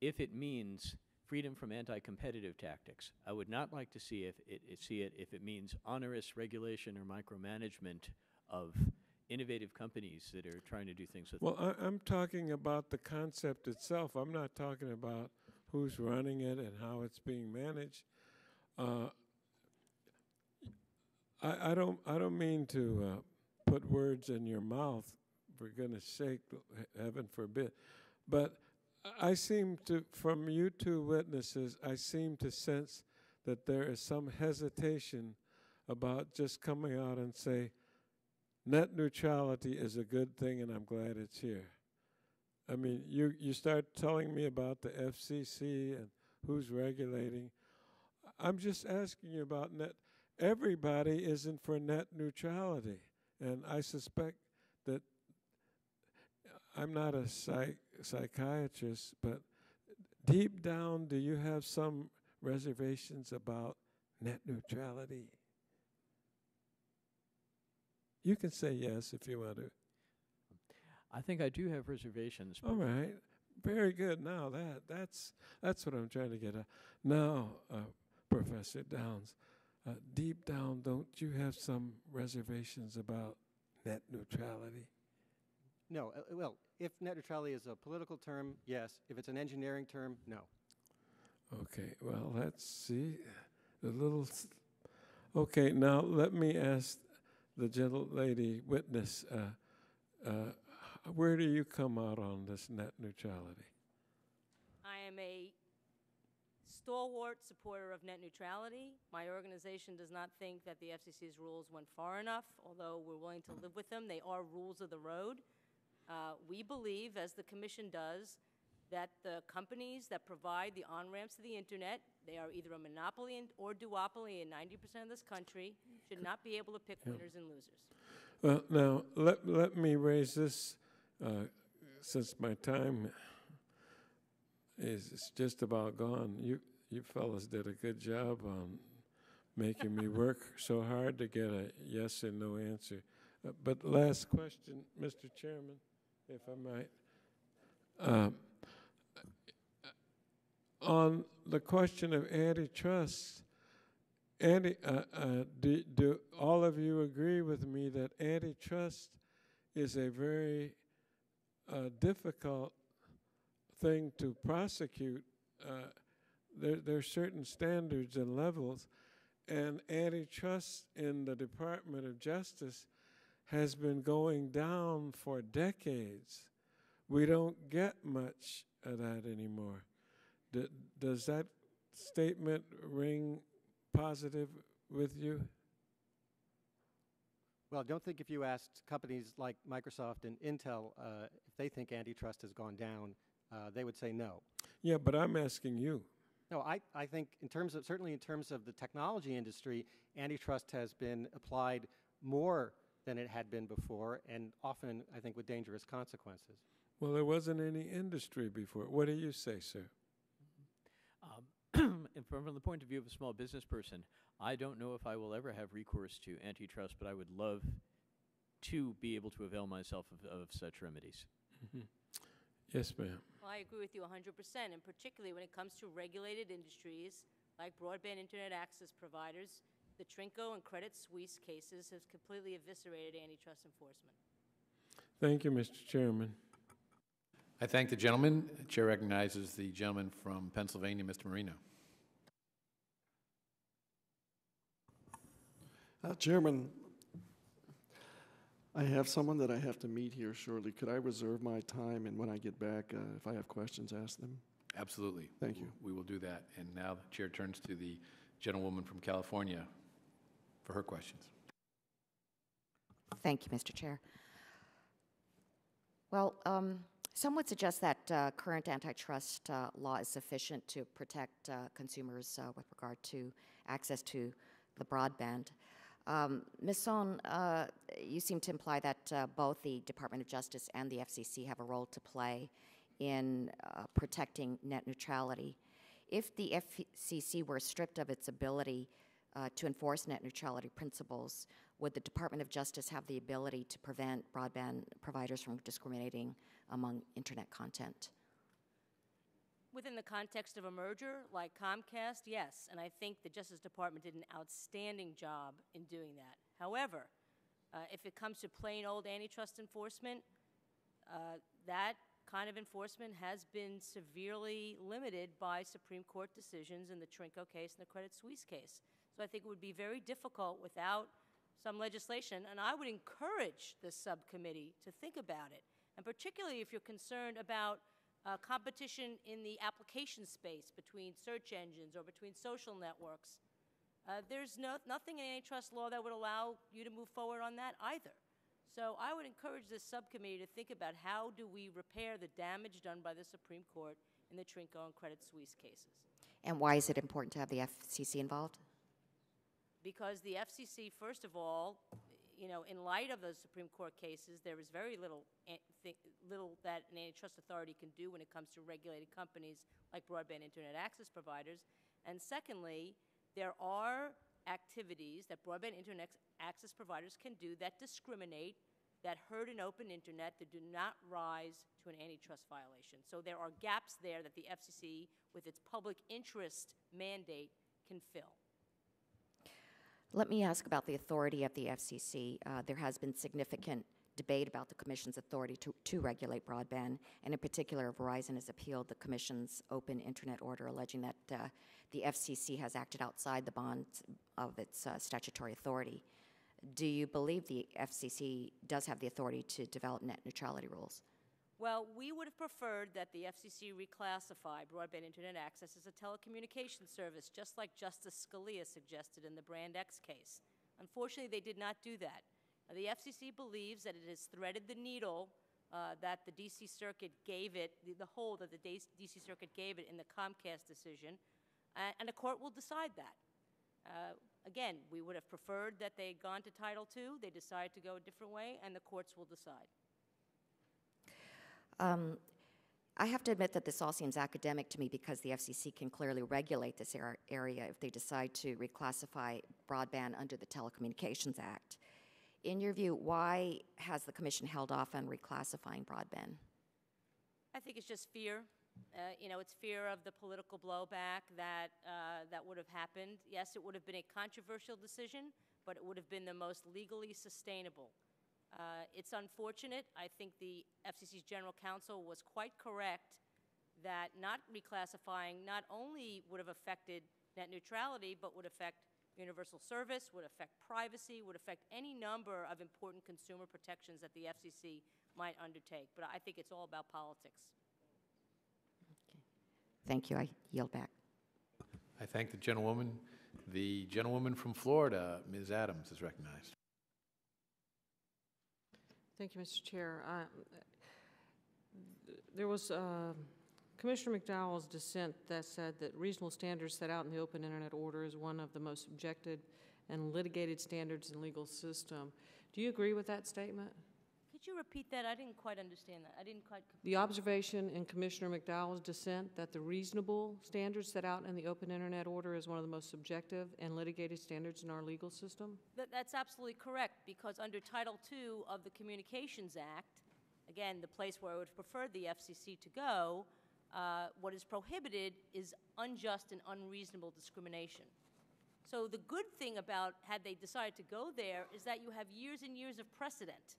if it means freedom from anti-competitive tactics. I would not like to see it if it means onerous regulation or micromanagement of innovative companies that are trying to do things with. Well, I'm talking about the concept itself. I'm not talking about who's running it and how it's being managed. I don't mean to put words in your mouth, for goodness sake, heaven forbid. But I seem to, from you two witnesses, I seem to sense that there is some hesitation about just coming out and say, net neutrality is a good thing and I'm glad it's here. I mean, you start telling me about the FCC and who's regulating. I'm just asking you about net. Everybody isn't for net neutrality. And I suspect that I'm not a psychiatrist, but deep down, do you have some reservations about net neutrality? You can say yes if you want to. I think I do have reservations. All right. Very good. Now that's what I'm trying to get at. Now, Professor Downs, deep down, don't you have some reservations about net neutrality? No. Well, if net neutrality is a political term, yes. If it's an engineering term, no. Okay. Well, let's see. Okay. Now let me ask the gentle lady witness. Where do you come out on this net neutrality? I am a stalwart supporter of net neutrality. My organization does not think that the FCC's rules went far enough, although we're willing to live with them. They are rules of the road. We believe, as the Commission does, that the companies that provide the on-ramps to the internet, they are either a monopoly or duopoly in 90% of this country, should not be able to pick winners and losers. Well, now, let me raise this, since my time is just about gone. You fellas did a good job on making me work so hard to get a yes and no answer. But last question, Mr. Chairman, if I might. On the question of antitrust, do all of you agree with me that antitrust is a very difficult thing to prosecute? There are certain standards and levels, and antitrust in the Department of Justice has been going down for decades. We don't get much of that anymore. Does that statement ring positive with you? Well, I don't think if you asked companies like Microsoft and Intel if they think antitrust has gone down, they would say no. Yeah, but I'm asking you. No, I think certainly in terms of the technology industry, antitrust has been applied more than it had been before, and often, I think, with dangerous consequences. Well, there wasn't any industry before. What do you say, sir? And from the point of view of a small business person, I don't know if I will ever have recourse to antitrust, but I would love to be able to avail myself of such remedies. Mm-hmm. Yes, ma'am. Well, I agree with you 100%, and particularly when it comes to regulated industries like broadband internet access providers, the Trinco and Credit Suisse cases have completely eviscerated antitrust enforcement. Thank you, Mr. Chairman. I thank the gentleman. The chair recognizes the gentleman from Pennsylvania, Mr. Marino. Chairman, I have someone that I have to meet here shortly. Could I reserve my time, and when I get back, if I have questions, ask them? Absolutely. Thank you. We will do that. And now the chair turns to the gentlewoman from California for her questions. Thank you, Mr. Chair. Well, some would suggest that current antitrust law is sufficient to protect consumers with regard to access to the broadband. Ms. Sohn, you seem to imply that both the Department of Justice and the FCC have a role to play in protecting net neutrality. If the FCC were stripped of its ability to enforce net neutrality principles, would the Department of Justice have the ability to prevent broadband providers from discriminating among internet content? Within the context of a merger like Comcast, yes, and I think the Justice Department did an outstanding job in doing that. However, if it comes to plain old antitrust enforcement, that kind of enforcement has been severely limited by Supreme Court decisions in the Trinco case and the Credit Suisse case. So I think it would be very difficult without some legislation, and I would encourage the subcommittee to think about it, and particularly if you're concerned about competition in the application space between search engines or between social networks. There's nothing in antitrust law that would allow you to move forward on that either. So I would encourage this subcommittee to think about how do we repair the damage done by the Supreme Court in the Trinco and Credit Suisse cases. And why is it important to have the FCC involved? Because the FCC, first of all, in light of those Supreme Court cases, there is very little that an antitrust authority can do when it comes to regulated companies like broadband internet access providers. And secondly, there are activities that broadband internet access providers can do that discriminate, that hurt an open internet, that do not rise to an antitrust violation. So there are gaps there that the FCC, with its public interest mandate, can fill. Let me ask about the authority of the FCC. There has been significant debate about the Commission's authority to regulate broadband, and in particular, Verizon has appealed the Commission's open internet order, alleging that the FCC has acted outside the bounds of its statutory authority. Do you believe the FCC does have the authority to develop net neutrality rules? Well, we would have preferred that the FCC reclassify broadband internet access as a telecommunications service, just like Justice Scalia suggested in the Brand X case. Unfortunately, they did not do that. The FCC believes that it has threaded the needle that the D.C. Circuit gave it, the hold that the D.C. Circuit gave it in the Comcast decision, and the court will decide that. Again, we would have preferred that they had gone to Title II. They decided to go a different way, and the courts will decide. I have to admit that this all seems academic to me because the FCC can clearly regulate this area if they decide to reclassify broadband under the Telecommunications Act. In your view, why has the Commission held off on reclassifying broadband? I think it's just fear. It's fear of the political blowback that would have happened. Yes, it would have been a controversial decision, but it would have been the most legally sustainable. It's unfortunate. I think the FCC's general counsel was quite correct that not reclassifying not only would have affected net neutrality, but would affect universal service, would affect privacy, would affect any number of important consumer protections that the FCC might undertake. But I think it's all about politics. Okay. Thank you. I yield back. I thank the gentlewoman. The gentlewoman from Florida, Ms. Adams, is recognized. Thank you, Mr. Chair. There was Commissioner McDowell's dissent that said that reasonable standards set out in the Open Internet Order is one of the most objected and litigated standards in the legal system. Do you agree with that statement? Could you repeat that? I didn't quite understand that. I didn't quite. The observation in Commissioner McDowell's dissent that the reasonable standards set out in the Open Internet Order is one of the most subjective and litigated standards in our legal system? That's absolutely correct, because under Title II of the Communications Act, again, the place where I would prefer the FCC to go, what is prohibited is unjust and unreasonable discrimination. So the good thing about had they decided to go there is that you have years and years of precedent.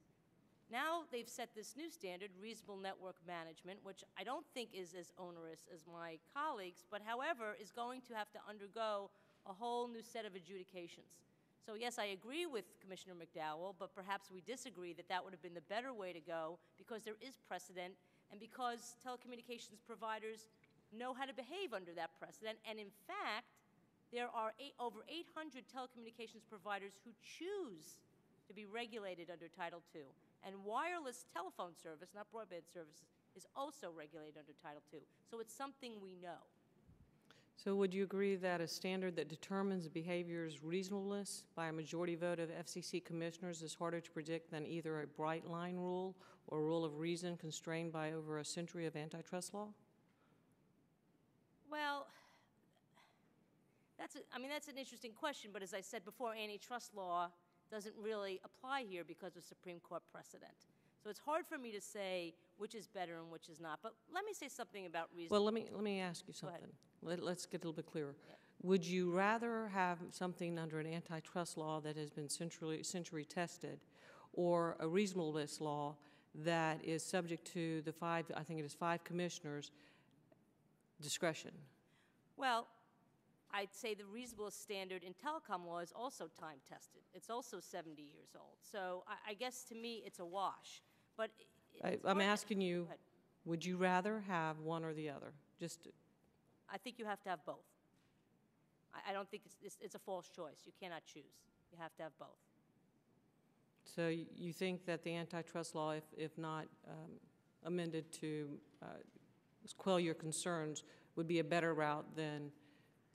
Now they've set this new standard, reasonable network management, which I don't think is as onerous as my colleagues, but however is going to have to undergo a whole new set of adjudications. So yes, I agree with Commissioner McDowell, but perhaps we disagree that that would have been the better way to go because there is precedent and because telecommunications providers know how to behave under that precedent. And in fact, there are over 800 telecommunications providers who choose to be regulated under Title II. And wireless telephone service, not broadband service, is also regulated under Title II. So it's something we know. So would you agree that a standard that determines behavior's reasonableness by a majority vote of FCC commissioners is harder to predict than either a bright line rule or a rule of reason constrained by over a century of antitrust law? Well, that's an interesting question, but as I said before, antitrust law doesn't really apply here because of Supreme Court precedent. So it's hard for me to say which is better and which is not. But let me say something about reason. Well, let me ask you something. Let's get a little bit clearer. Yeah. Would you rather have something under an antitrust law that has been century tested, or a reasonableness law that is subject to the five commissioners' discretion? Well, I'd say the reasonable standard in telecom law is also time-tested. It's also 70 years old. So I guess to me it's a wash. But I'm asking you, would you rather have one or the other? I think you have to have both. I don't think it's a false choice. You cannot choose. You have to have both. So you think that the antitrust law, if not amended to quell your concerns, would be a better route than,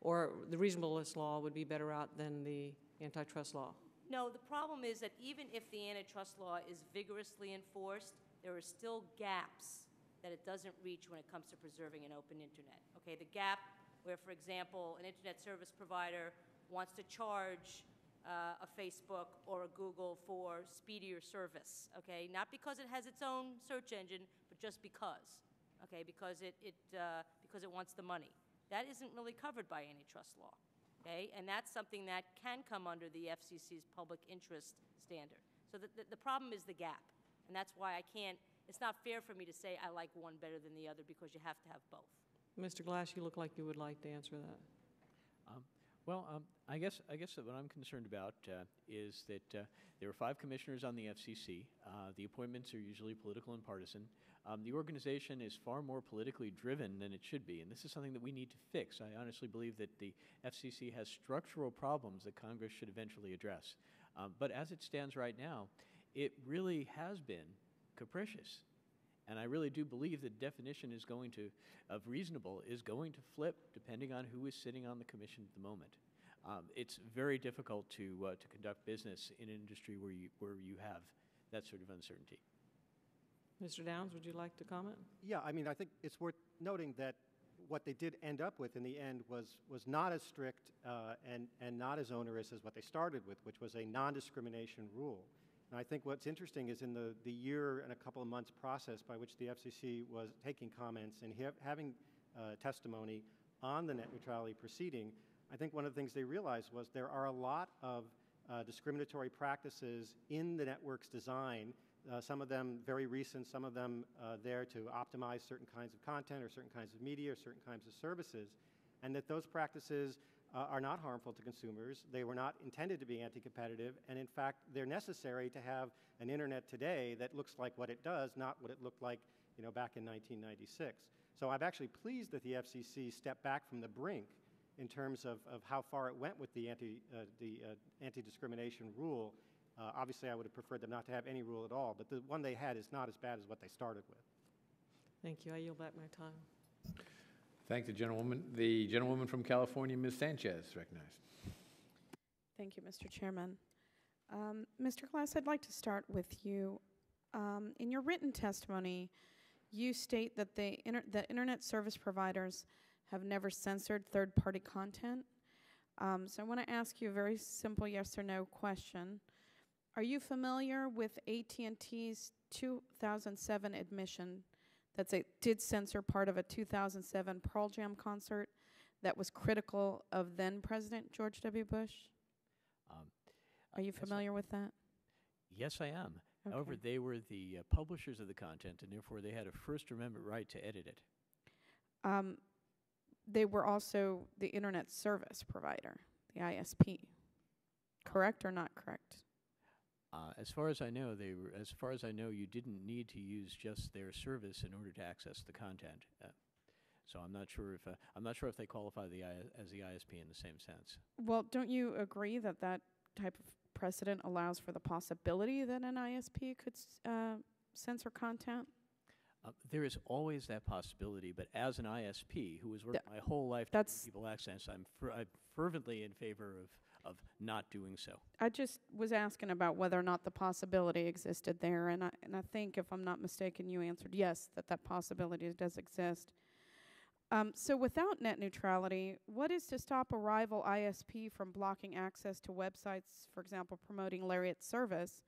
or the reasonableness law would be a better route than the antitrust law? No, the problem is that even if the antitrust law is vigorously enforced, there are still gaps that it doesn't reach when it comes to preserving an open internet. Okay, the gap where, for example, an internet service provider wants to charge a Facebook or a Google for speedier service, okay? Not because it has its own search engine, but just because, okay? Because it wants the money. That isn't really covered by antitrust law, okay? And that's something that can come under the FCC's public interest standard. So the problem is the gap, and that's why it's not fair for me to say I like one better than the other because you have to have both. Mr. Glass, you look like you would like to answer that. I guess that what I'm concerned about is that there are 5 commissioners on the FCC. The appointments are usually political and partisan. The organization is far more politically driven than it should be, and this is something that we need to fix. I honestly believe that the FCC has structural problems that Congress should eventually address. But as it stands right now, it really has been capricious. And I really do believe the definition of reasonable is going to flip depending on who is sitting on the commission at the moment. It's very difficult to conduct business in an industry where you have that sort of uncertainty. Mr. Downs, would you like to comment? Yeah, I mean, I think it's worth noting that what they did end up with in the end was not as strict and not as onerous as what they started with, which was a non-discrimination rule. And I think what's interesting is in the year and a couple of months process by which the FCC was taking comments and having testimony on the net neutrality proceeding, I think one of the things they realized was there are a lot of discriminatory practices in the network's design, some of them very recent, some of them there to optimize certain kinds of content or certain kinds of media or certain kinds of services, and that those practices are not harmful to consumers. They were not intended to be anti-competitive, and in fact, they're necessary to have an internet today that looks like what it does, not what it looked like, back in 1996. So I'm actually pleased that the FCC stepped back from the brink in terms of how far it went with the anti-discrimination rule. Obviously, I would have preferred them not to have any rule at all, but the one they had is not as bad as what they started with. Thank you. I yield back my time. Thank the gentlewoman. The gentlewoman from California, Ms. Sanchez, recognized. Thank you, Mr. Chairman. Mr. Glass, I'd like to start with you. In your written testimony, you state that that internet service providers have never censored third-party content. So I want to ask you a very simple yes or no question. Are you familiar with AT&T's 2007 admission that they did censor part of a 2007 Pearl Jam concert that was critical of then-President George W. Bush? Are you familiar with that? Yes, I am. Okay. However, they were the publishers of the content, and therefore they had a First Amendment right to edit it. They were also the internet service provider, the ISP. Correct or not correct? As far as I know, you didn't need to use just their service in order to access the content. So I'm not sure if they qualify as the ISP in the same sense. Well, don't you agree that that type of precedent allows for the possibility that an ISP could censor content? There is always that possibility, but as an ISP who has worked my whole life to give people access, I'm fervently in favor of not doing so. I just was asking about whether or not the possibility existed there, and I think, if I'm not mistaken, you answered yes, that possibility does exist. So without net neutrality, what is to stop a rival ISP from blocking access to websites, for example, promoting LARIAT service,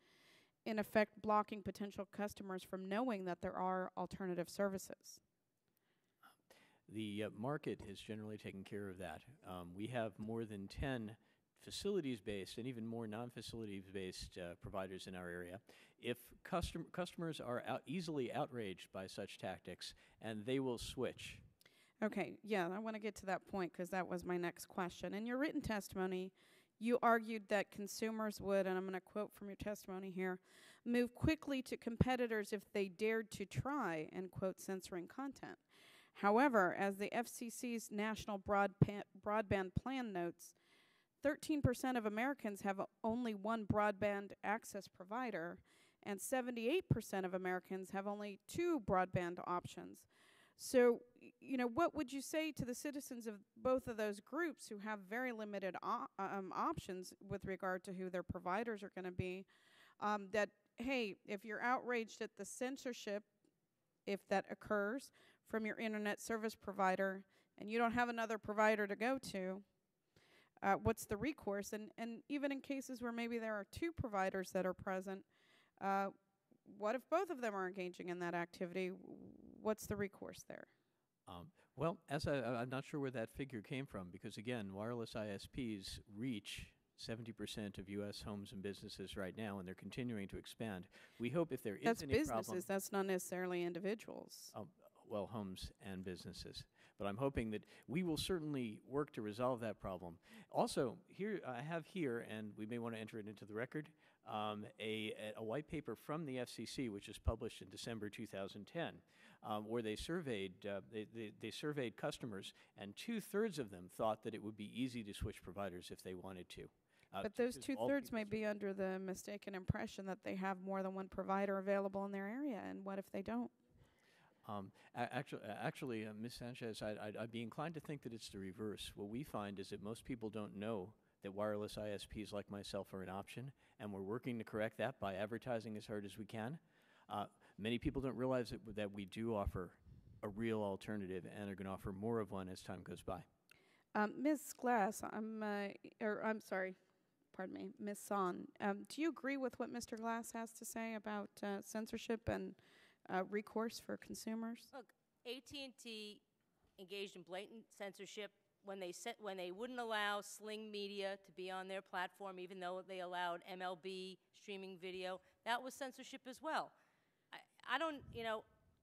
in effect blocking potential customers from knowing that there are alternative services? The market has generally taken care of that. We have more than 10 facilities-based and even more non-facilities-based providers in our area. If customers are easily outraged by such tactics, and they will switch. Okay, yeah, I want to get to that point because that was my next question. In your written testimony, you argued that consumers would, and I'm going to quote from your testimony here, move quickly to competitors if they dared to try, end quote, censoring content. However, as the FCC's National Broadband Plan notes, 13% of Americans have only one broadband access provider, and 78% of Americans have only two broadband options. So, what would you say to the citizens of both of those groups who have very limited options with regard to who their providers are going to be, that, hey, if you're outraged at the censorship, if that occurs from your internet service provider, and you don't have another provider to go to, what's the recourse? And even in cases where maybe there are two providers that are present, what if both of them are engaging in that activity? What's the recourse there? Well, I'm not sure where that figure came from because, again, wireless ISPs reach 70% of U.S. homes and businesses right now, and they're continuing to expand. We hope if there is any problem... That's businesses. That's not necessarily individuals. Well, homes and businesses. But I'm hoping that we will certainly work to resolve that problem. Also, here I have here, and we may want to enter it into the record, a white paper from the FCC, which was published in December 2010, where they surveyed customers, and 2/3 of them thought that it would be easy to switch providers if they wanted to. But those 2/3 may be under the mistaken impression that they have more than one provider available in their area, and what if they don't? Actually, Ms. Sanchez, I'd be inclined to think that it's the reverse. What we find is that most people don't know that wireless ISPs like myself are an option, and we're working to correct that by advertising as hard as we can. Many people don't realize that we do offer a real alternative, and are going to offer more of one as time goes by. Ms. Glass, I'm sorry, pardon me, Ms. Sohn, do you agree with what Mr. Glass has to say about censorship and recourse for consumers? Look, AT&T engaged in blatant censorship when they wouldn't allow Sling Media to be on their platform, even though they allowed MLB streaming video. That was censorship as well. I don't,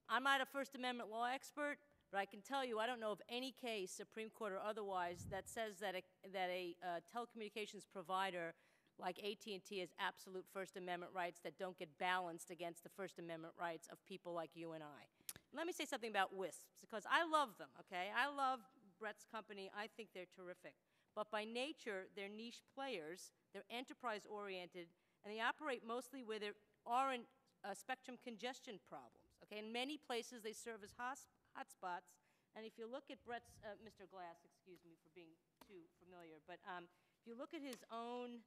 I'm not a First Amendment law expert, but I can tell you I don't know of any case, Supreme Court or otherwise, that says that a telecommunications provider like AT&T has absolute First Amendment rights that don't get balanced against the First Amendment rights of people like you and I. Let me say something about WISPs, because I love them, okay? I love Brett's company. I think they're terrific. But by nature, they're niche players, they're enterprise-oriented, and they operate mostly where there aren't spectrum congestion problems, okay? In many places, they serve as hotspots, and if you look at Brett's, Mr. Glass, excuse me for being too familiar, but if you look at his own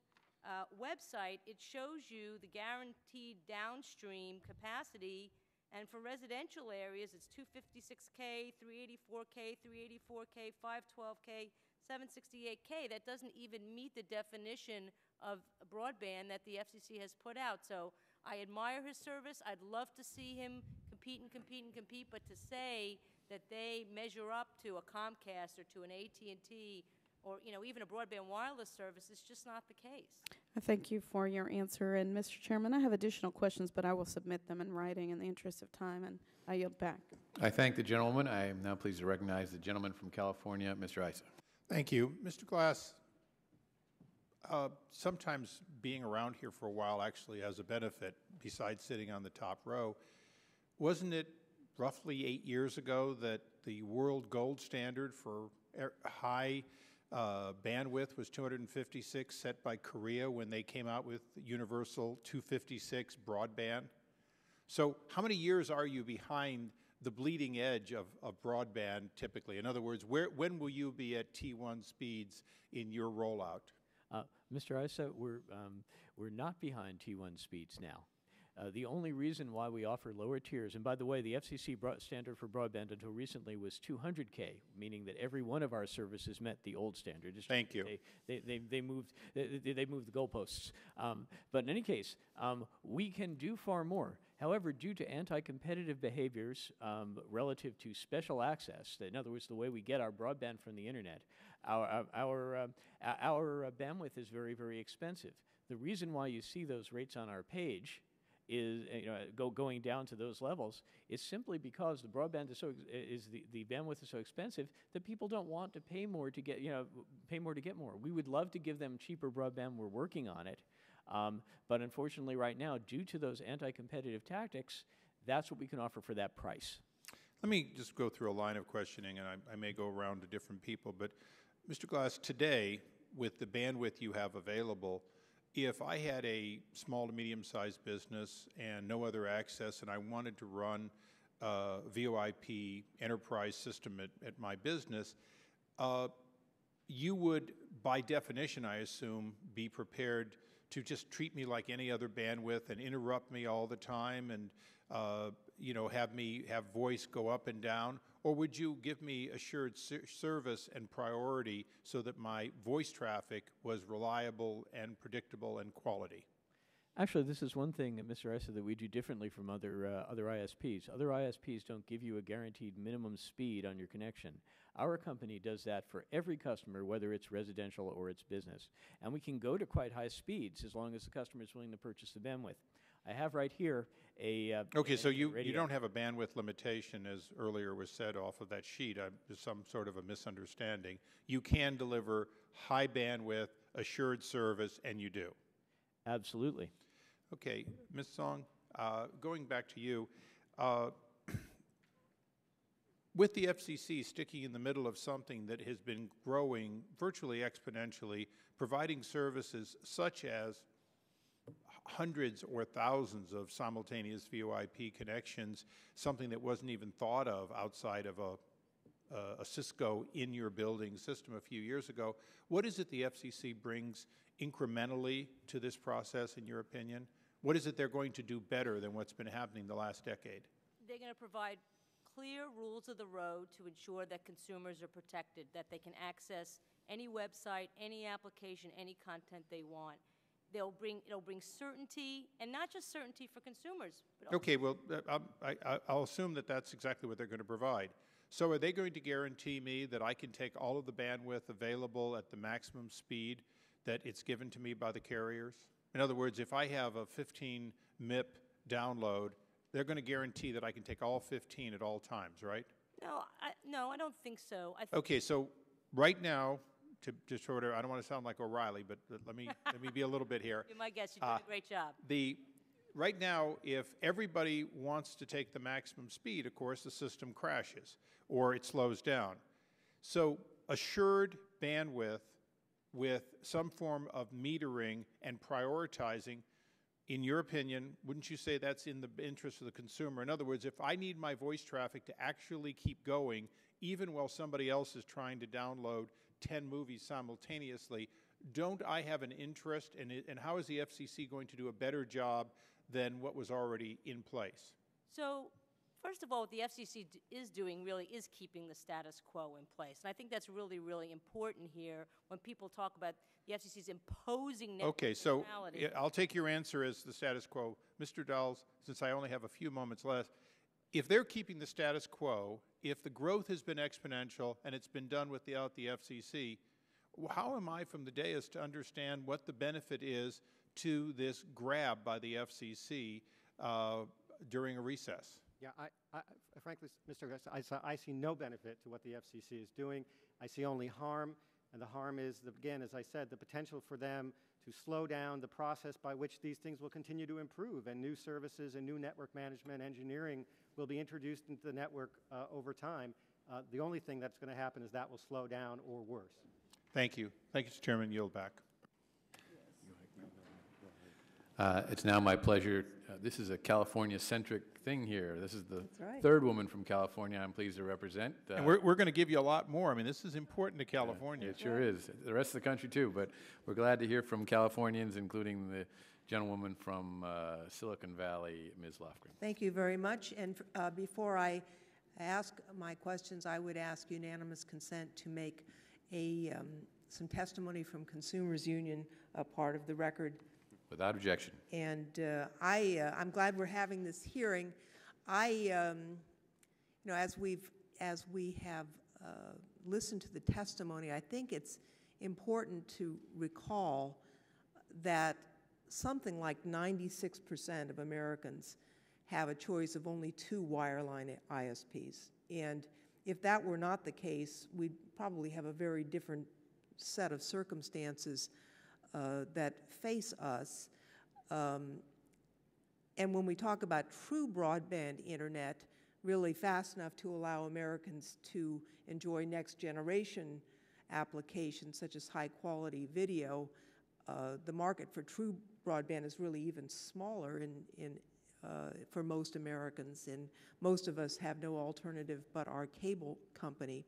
website, it shows you the guaranteed downstream capacity, and for residential areas, it's 256K, 384K, 384K, 512K, 768K. That doesn't even meet the definition of broadband that the FCC has put out. So I admire his service. I'd love to see him compete and compete and compete, but to say that they measure up to a Comcast or to an AT&T or even a broadband wireless service is just not the case. I thank you for your answer. And Mr. Chairman, I have additional questions, but I will submit them in writing in the interest of time, and I yield back. I thank the gentleman. I am now pleased to recognize the gentleman from California, Mr. Issa. Thank you. Mr. Glass, sometimes being around here for a while actually has a benefit besides sitting on the top row. Wasn't it roughly 8 years ago that the world gold standard for high bandwidth was 256 set by Korea when they came out with universal 256 broadband? So how many years are you behind the bleeding edge of broadband typically? In other words, when will you be at T1 speeds in your rollout? Mr. Issa, we're not behind T1 speeds now. The only reason why we offer lower tiers, and by the way, the FCC standard for broadband until recently was 200K, meaning that every one of our services met the old standard. Thank you. They moved the goalposts. But in any case, we can do far more. However, due to anti-competitive behaviors relative to special access, in other words, the way we get our broadband from the internet, our bandwidth is very, very expensive. The reason why you see those rates on our page is going down to those levels is simply because the broadband is the bandwidth is so expensive that people don't want to pay more to get more. We would love to give them cheaper broadband. We're working on it, but unfortunately, right now, due to those anti-competitive tactics, that's what we can offer for that price. Let me just go through a line of questioning, and I may go around to different people. But, Mr. Glass, today, with the bandwidth you have available, if I had a small to medium-sized business and no other access and I wanted to run a VoIP enterprise system at my business, you would, by definition, I assume, be prepared to just treat me like any other bandwidth and interrupt me all the time and have voice go up and down? Or would you give me assured service and priority so that my voice traffic was reliable and predictable and quality? Actually, this is one thing, Mr. Issa, that we do differently from other ISPs. Other ISPs don't give you a guaranteed minimum speed on your connection. Our company does that for every customer, whether it's residential or it's business. And we can go to quite high speeds as long as the customer is willing to purchase the bandwidth. I have right here a... okay, so you don't have a bandwidth limitation, as earlier was said off of that sheet. There's some sort of a misunderstanding. You can deliver high bandwidth, assured service, and you do. Absolutely. Okay, Ms. Sohn, going back to you, with the FCC sticking in the middle of something that has been growing virtually exponentially, providing services such as hundreds or thousands of simultaneous VoIP connections, something that wasn't even thought of outside of a Cisco in your building system a few years ago. What is it the FCC brings incrementally to this process, in your opinion? What is it they're going to do better than what's been happening the last decade? They're going to provide clear rules of the road to ensure that consumers are protected, that they can access any website, any application, any content they want. It'll bring certainty, and not just certainty for consumers. But okay, well, I'll assume that that's exactly what they're going to provide. So are they going to guarantee me that I can take all of the bandwidth available at the maximum speed that it's given to me by the carriers? In other words, if I have a 15 MIP download, they're going to guarantee that I can take all 15 at all times, right? No, I don't think so. Okay, so right now, to sort of, I don't want to sound like O'Reilly, but let me be a little bit here. You're my guest. You're doing a great job. Right now, if everybody wants to take the maximum speed, of course, the system crashes or it slows down. So assured bandwidth with some form of metering and prioritizing, in your opinion, wouldn't you say that's in the interest of the consumer? In other words, if I need my voice traffic to actually keep going, even while somebody else is trying to download 10 movies simultaneously, don't I have an interest in it? And how is the FCC going to do a better job than what was already in place? So, first of all, what the FCC is doing really is keeping the status quo in place. And I think that's really, really important here when people talk about the FCC's imposing network neutrality. Okay, so I'll take your answer as the status quo. Mr. Dahls, since I only have a few moments left, if they're keeping the status quo, if the growth has been exponential and it's been done without the FCC, how am I from the dais to understand what the benefit is to this grab by the FCC during a recess? Yeah, frankly, Mr. Gus, I see no benefit to what the FCC is doing. I see only harm, and the harm is, again, as I said, the potential for them to slow down the process by which these things will continue to improve, and new services and new network management engineering will be introduced into the network over time. The only thing that's going to happen is that will slow down or worse. Thank you. Thank you, Mr. Chairman. Yield back. It's now my pleasure. This is a California-centric thing here. This is the right. third woman from California I'm pleased to represent. And we're going to give you a lot more. I mean, this is important to California. It sure is. The rest of the country, too. But we're glad to hear from Californians, including the gentlewoman from Silicon Valley, Ms. Lofgren. Thank you very much. And before I ask my questions, I would ask unanimous consent to make some testimony from Consumers Union a part of the record. Without objection. And I'm glad we're having this hearing. As we have listened to the testimony, I think it's important to recall that something like 96% of Americans have a choice of only 2 wireline ISPs. And if that were not the case, we'd probably have a very different set of circumstances that face us. And when we talk about true broadband internet, really fast enough to allow Americans to enjoy next generation applications such as high quality video, the market for true broadband is really even smaller for most Americans, and most of us have no alternative but our cable company,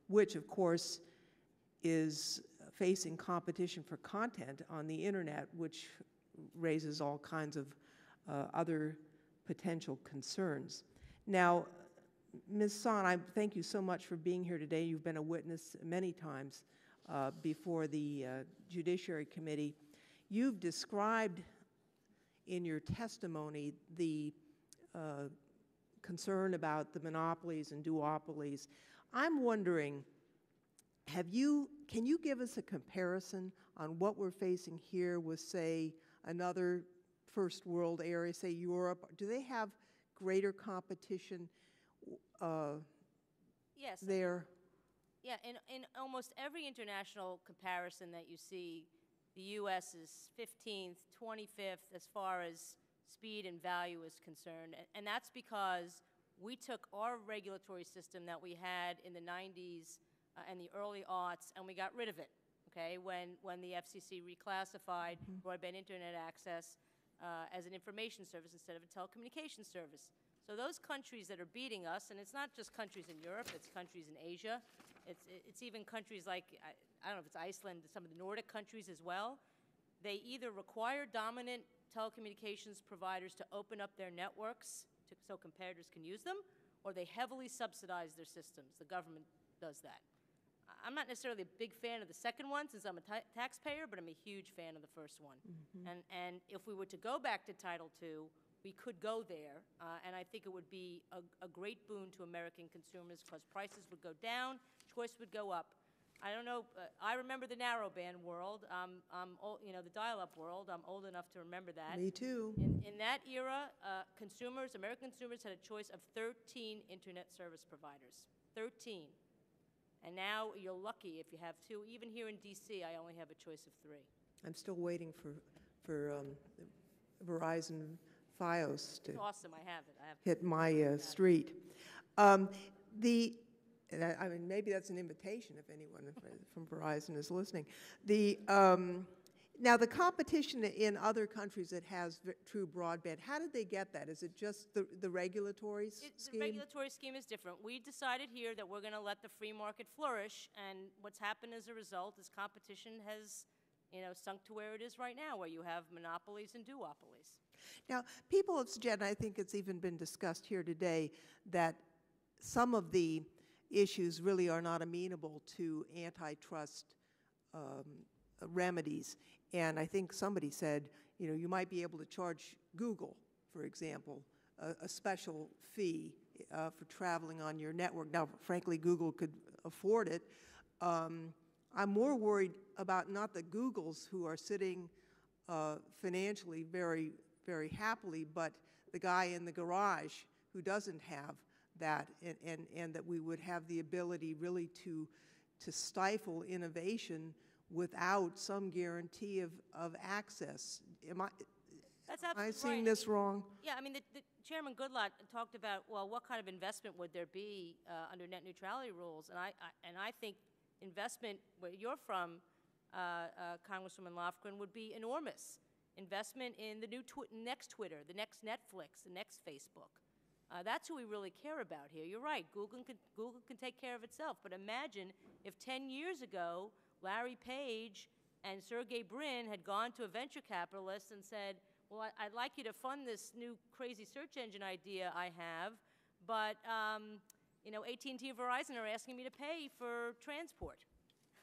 which of course is facing competition for content on the internet, which raises all kinds of other potential concerns. Now, Ms. Sohn, I thank you so much for being here today. You've been a witness many times before the Judiciary Committee. You've described in your testimony the concern about the monopolies and duopolies. I'm wondering, can you give us a comparison on what we're facing here with, say, another first world area, say Europe? Do they have greater competition yes. there? Yeah, in almost every international comparison that you see, the U.S. is 15th, 25th as far as speed and value is concerned. And that's because we took our regulatory system that we had in the 90s and the early aughts, and we got rid of it, okay, when the FCC reclassified broadband internet access as an information service instead of a telecommunications service. So those countries that are beating us, and it's not just countries in Europe, it's countries in Asia, it's even countries like, I don't know if it's Iceland, some of the Nordic countries as well, they either require dominant telecommunications providers to open up their networks so competitors can use them, or they heavily subsidize their systems. The government does that. I'm not necessarily a big fan of the second one since I'm a taxpayer, but I'm a huge fan of the first one. And if we were to go back to Title II, we could go there, and I think it would be a great boon to American consumers because prices would go down, choice would go up. I don't know, I remember the narrowband world, I'm old, you know, the dial-up world, I'm old enough to remember that. Me too. In that era, American consumers had a choice of 13 internet service providers, 13. And now you're lucky if you have two. Even here in DC, I only have a choice of 3. I'm still waiting for Verizon Fios to It's awesome, I have it. hit my street. I mean, maybe that's an invitation if anyone from Verizon is listening. Now, the competition in other countries that has true broadband, how did they get that? Is it just the regulatory scheme? The regulatory scheme is different. We decided here that we're going to let the free market flourish, and what's happened as a result is competition has, you know, sunk to where it is right now, where you have monopolies and duopolies. Now, people have suggested, and I think it's even been discussed here today, that some of the issues really are not amenable to antitrust remedies. And I think somebody said, you know, you might be able to charge Google, for example, a special fee for traveling on your network. Now, frankly, Google could afford it. I'm more worried about not the Googles who are sitting financially very, very happily, but the guy in the garage who doesn't have that, and that we would have the ability really to stifle innovation without some guarantee of access. Am I seeing this wrong? Yeah, I mean, the Chairman Goodlatte talked about, well, what kind of investment would there be under net neutrality rules? And I think investment, where you're from, Congresswoman Lofgren, would be enormous. Investment in the next Twitter, the next Netflix, the next Facebook. That's who we really care about here. You're right, Google can take care of itself, but imagine if 10 years ago, Larry Page and Sergey Brin had gone to a venture capitalist and said, well, I'd like you to fund this new crazy search engine idea I have, but you know, AT&T and Verizon are asking me to pay for transport.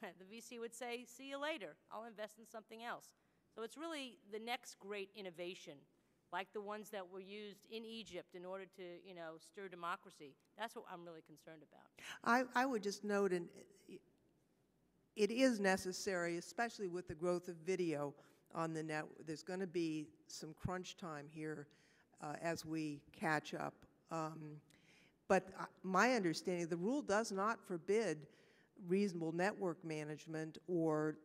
The VC would say, see you later, I'll invest in something else. So it's really the next great innovation, like the ones that were used in Egypt in order to, you know, stir democracy. That's what I'm really concerned about. I would just note, and it is necessary, especially with the growth of video on the net. There's going to be some crunch time here as we catch up. But my understanding, the rule does not forbid reasonable network management or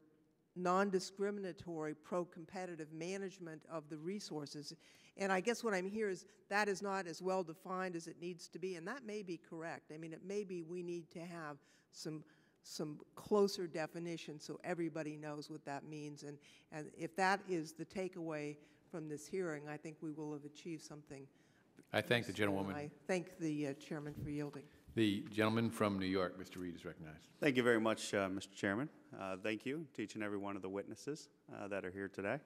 non-discriminatory, pro-competitive management of the resources. And I guess what I'm hearing is that is not as well defined as it needs to be, and that may be correct. I mean, it may be we need to have some closer definition so everybody knows what that means. And if that is the takeaway from this hearing, I think we will have achieved something. I thank the gentlewoman. I thank the chairman for yielding. The gentleman from New York, Mr. Reed, is recognized. Thank you very much, Mr. Chairman. Thank you to each and every one of the witnesses that are here today.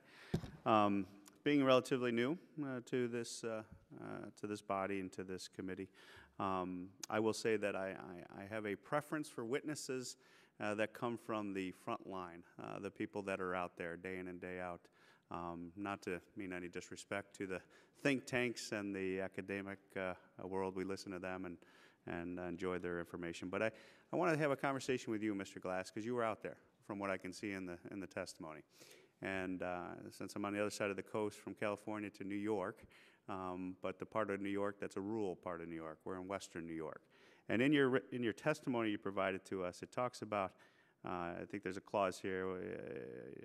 Being relatively new to this body and to this committee, I will say that I have a preference for witnesses that come from the front line, the people that are out there day in and day out. Not to mean any disrespect to the think tanks and the academic world. We listen to them and enjoy their information. But I want to have a conversation with you, Mr. Glass, because you were out there, from what I can see in the testimony. And since I'm on the other side of the coast from California to New York, but the part of New York that's a rural part of New York, we're in Western New York. And in your testimony you provided to us, it talks about, I think there's a clause here,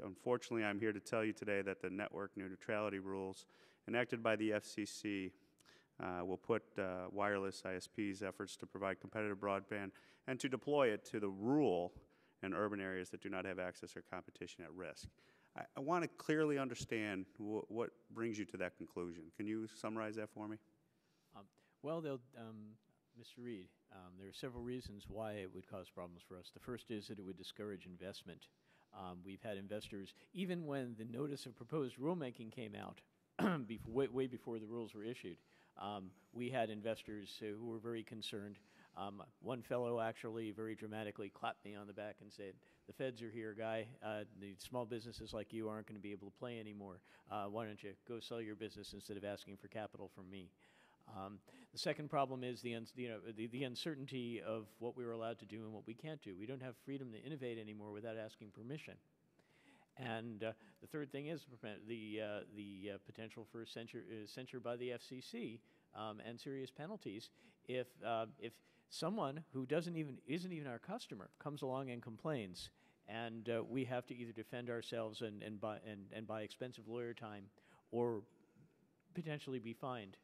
unfortunately I'm here to tell you today that the network neutrality rules enacted by the FCC will put wireless ISPs' efforts to provide competitive broadband and to deploy it to the rural and urban areas that do not have access or competition at risk. I want to clearly understand what brings you to that conclusion. Can you summarize that for me? Well, Mr. Reed, there are several reasons why it would cause problems for us. The first is that it would discourage investment. We've had investors, even when the notice of proposed rulemaking came out, way before the rules were issued, we had investors who were very concerned. One fellow actually very dramatically clapped me on the back and said, "The feds are here, guy. The small businesses like you aren't going to be able to play anymore. Why don't you go sell your business instead of asking for capital from me?" The second problem is the uncertainty of what we were allowed to do and what we can't do. We don't have freedom to innovate anymore without asking permission. And the third thing is the potential for censure by the FCC and serious penalties if someone who isn't even our customer comes along and complains, and we have to either defend ourselves and buy expensive lawyer time, or potentially be fined.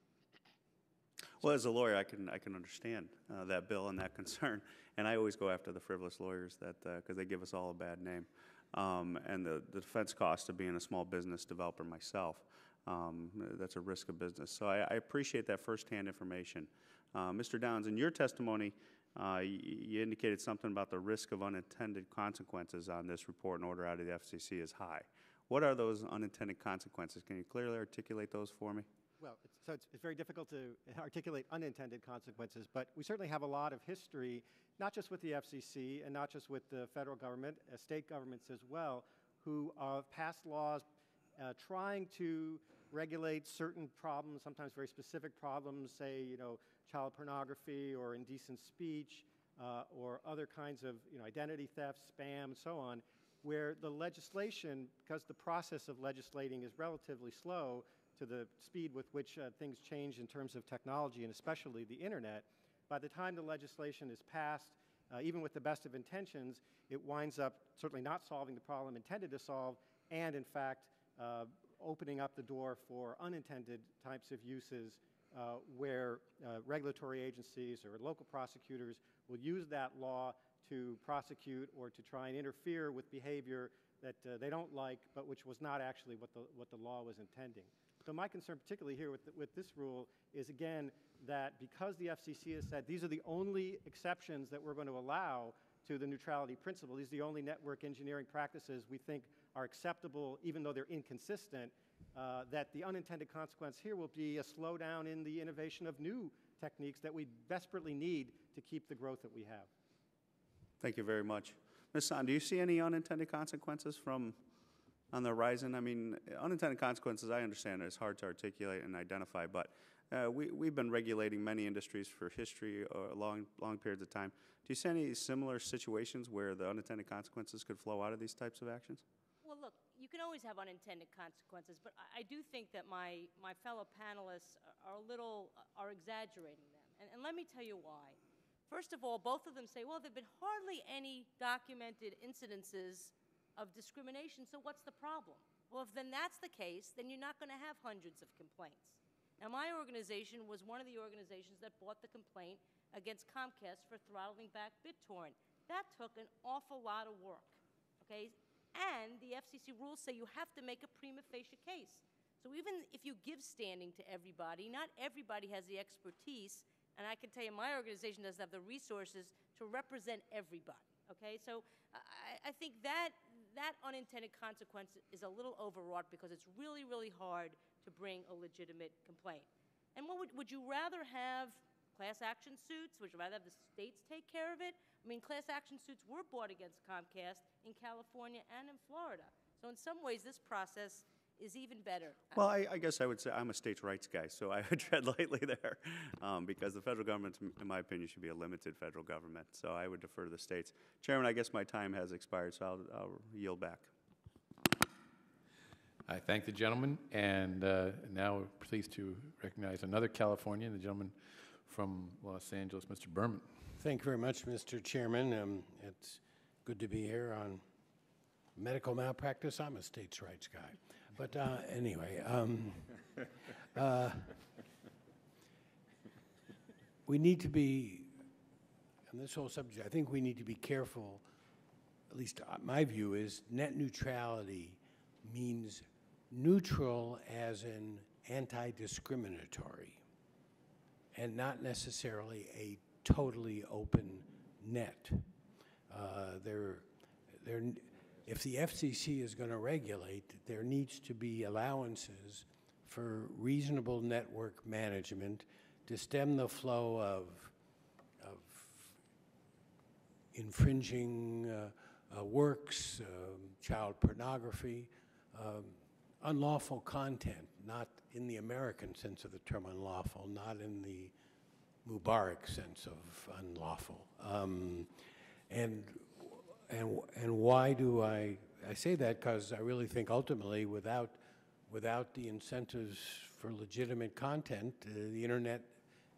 Well, as a lawyer, I can understand that bill and that concern, and I always go after the frivolous lawyers because they give us all a bad name. And the defense cost of being a small business developer myself, that's a risk of business. So I appreciate that firsthand information. Mr. Downs, in your testimony, you indicated something about the risk of unintended consequences on this report and order out of the FCC is high. What are those unintended consequences? Can you clearly articulate those for me? Well, it's very difficult to articulate unintended consequences, but we certainly have a lot of history, not just with the FCC and not just with the federal government, state governments as well, who have passed laws trying to regulate certain problems, sometimes very specific problems, say, child pornography or indecent speech or other kinds of identity theft, spam, and so on, where the legislation, because the process of legislating is relatively slow to the speed with which things change in terms of technology and especially the internet, by the time the legislation is passed, even with the best of intentions, it winds up certainly not solving the problem intended to solve, and in fact opening up the door for unintended types of uses where regulatory agencies or local prosecutors will use that law to prosecute or to try and interfere with behavior that they don't like, but which was not actually what the law was intending. So my concern, particularly here with this rule, is again that because the FCC has said these are the only exceptions that we're going to allow to the neutrality principle, these are the only network engineering practices we think are acceptable, even though they're inconsistent, that the unintended consequence here will be a slowdown in the innovation of new techniques that we desperately need to keep the growth that we have. Thank you very much. Ms. Sohn, do you see any unintended consequences on the horizon? I mean, unintended consequences, I understand, is hard to articulate and identify, but we've been regulating many industries for history or long periods of time. Do you see any similar situations where the unintended consequences could flow out of these types of actions? Well, look, you can always have unintended consequences, but I do think that my fellow panelists are exaggerating them. And let me tell you why. First of all, both of them say, well, there have been hardly any documented incidences of discrimination, so what's the problem? Well, if then that's the case, then you're not going to have hundreds of complaints. Now, my organization was one of the organizations that brought the complaint against Comcast for throttling back BitTorrent. That took an awful lot of work, okay? And the FCC rules say you have to make a prima facie case. So even if you give standing to everybody, not everybody has the expertise, and I can tell you my organization doesn't have the resources to represent everybody, okay? So I think that unintended consequence is a little overwrought because it's really, really hard to bring a legitimate complaint. And what would you rather have class action suits? Would you rather have the states take care of it? I mean, class action suits were brought against Comcast in California and in Florida. So in some ways, this process is even better. Well, I guess I would say I'm a states' rights guy, so I would tread lightly there because the federal government, in my opinion, should be a limited federal government. So I would defer to the states. Chairman, I guess my time has expired, so I'll yield back. I thank the gentleman, and now we're pleased to recognize another Californian, the gentleman from Los Angeles, Mr. Berman. Thank you very much, Mr. Chairman. It's good to be here on medical malpractice. I'm a states' rights guy. But anyway, we need to be, on this whole subject, I think we need to be careful at least my view is, net neutrality means neutral as in anti-discriminatory, and not necessarily a totally open net. If the FCC is going to regulate, there needs to be allowances for reasonable network management to stem the flow of infringing works, child pornography, unlawful content, not in the American sense of the term unlawful, not in the Mubarak sense of unlawful. And why do I say that? Because I really think ultimately without the incentives for legitimate content, the internet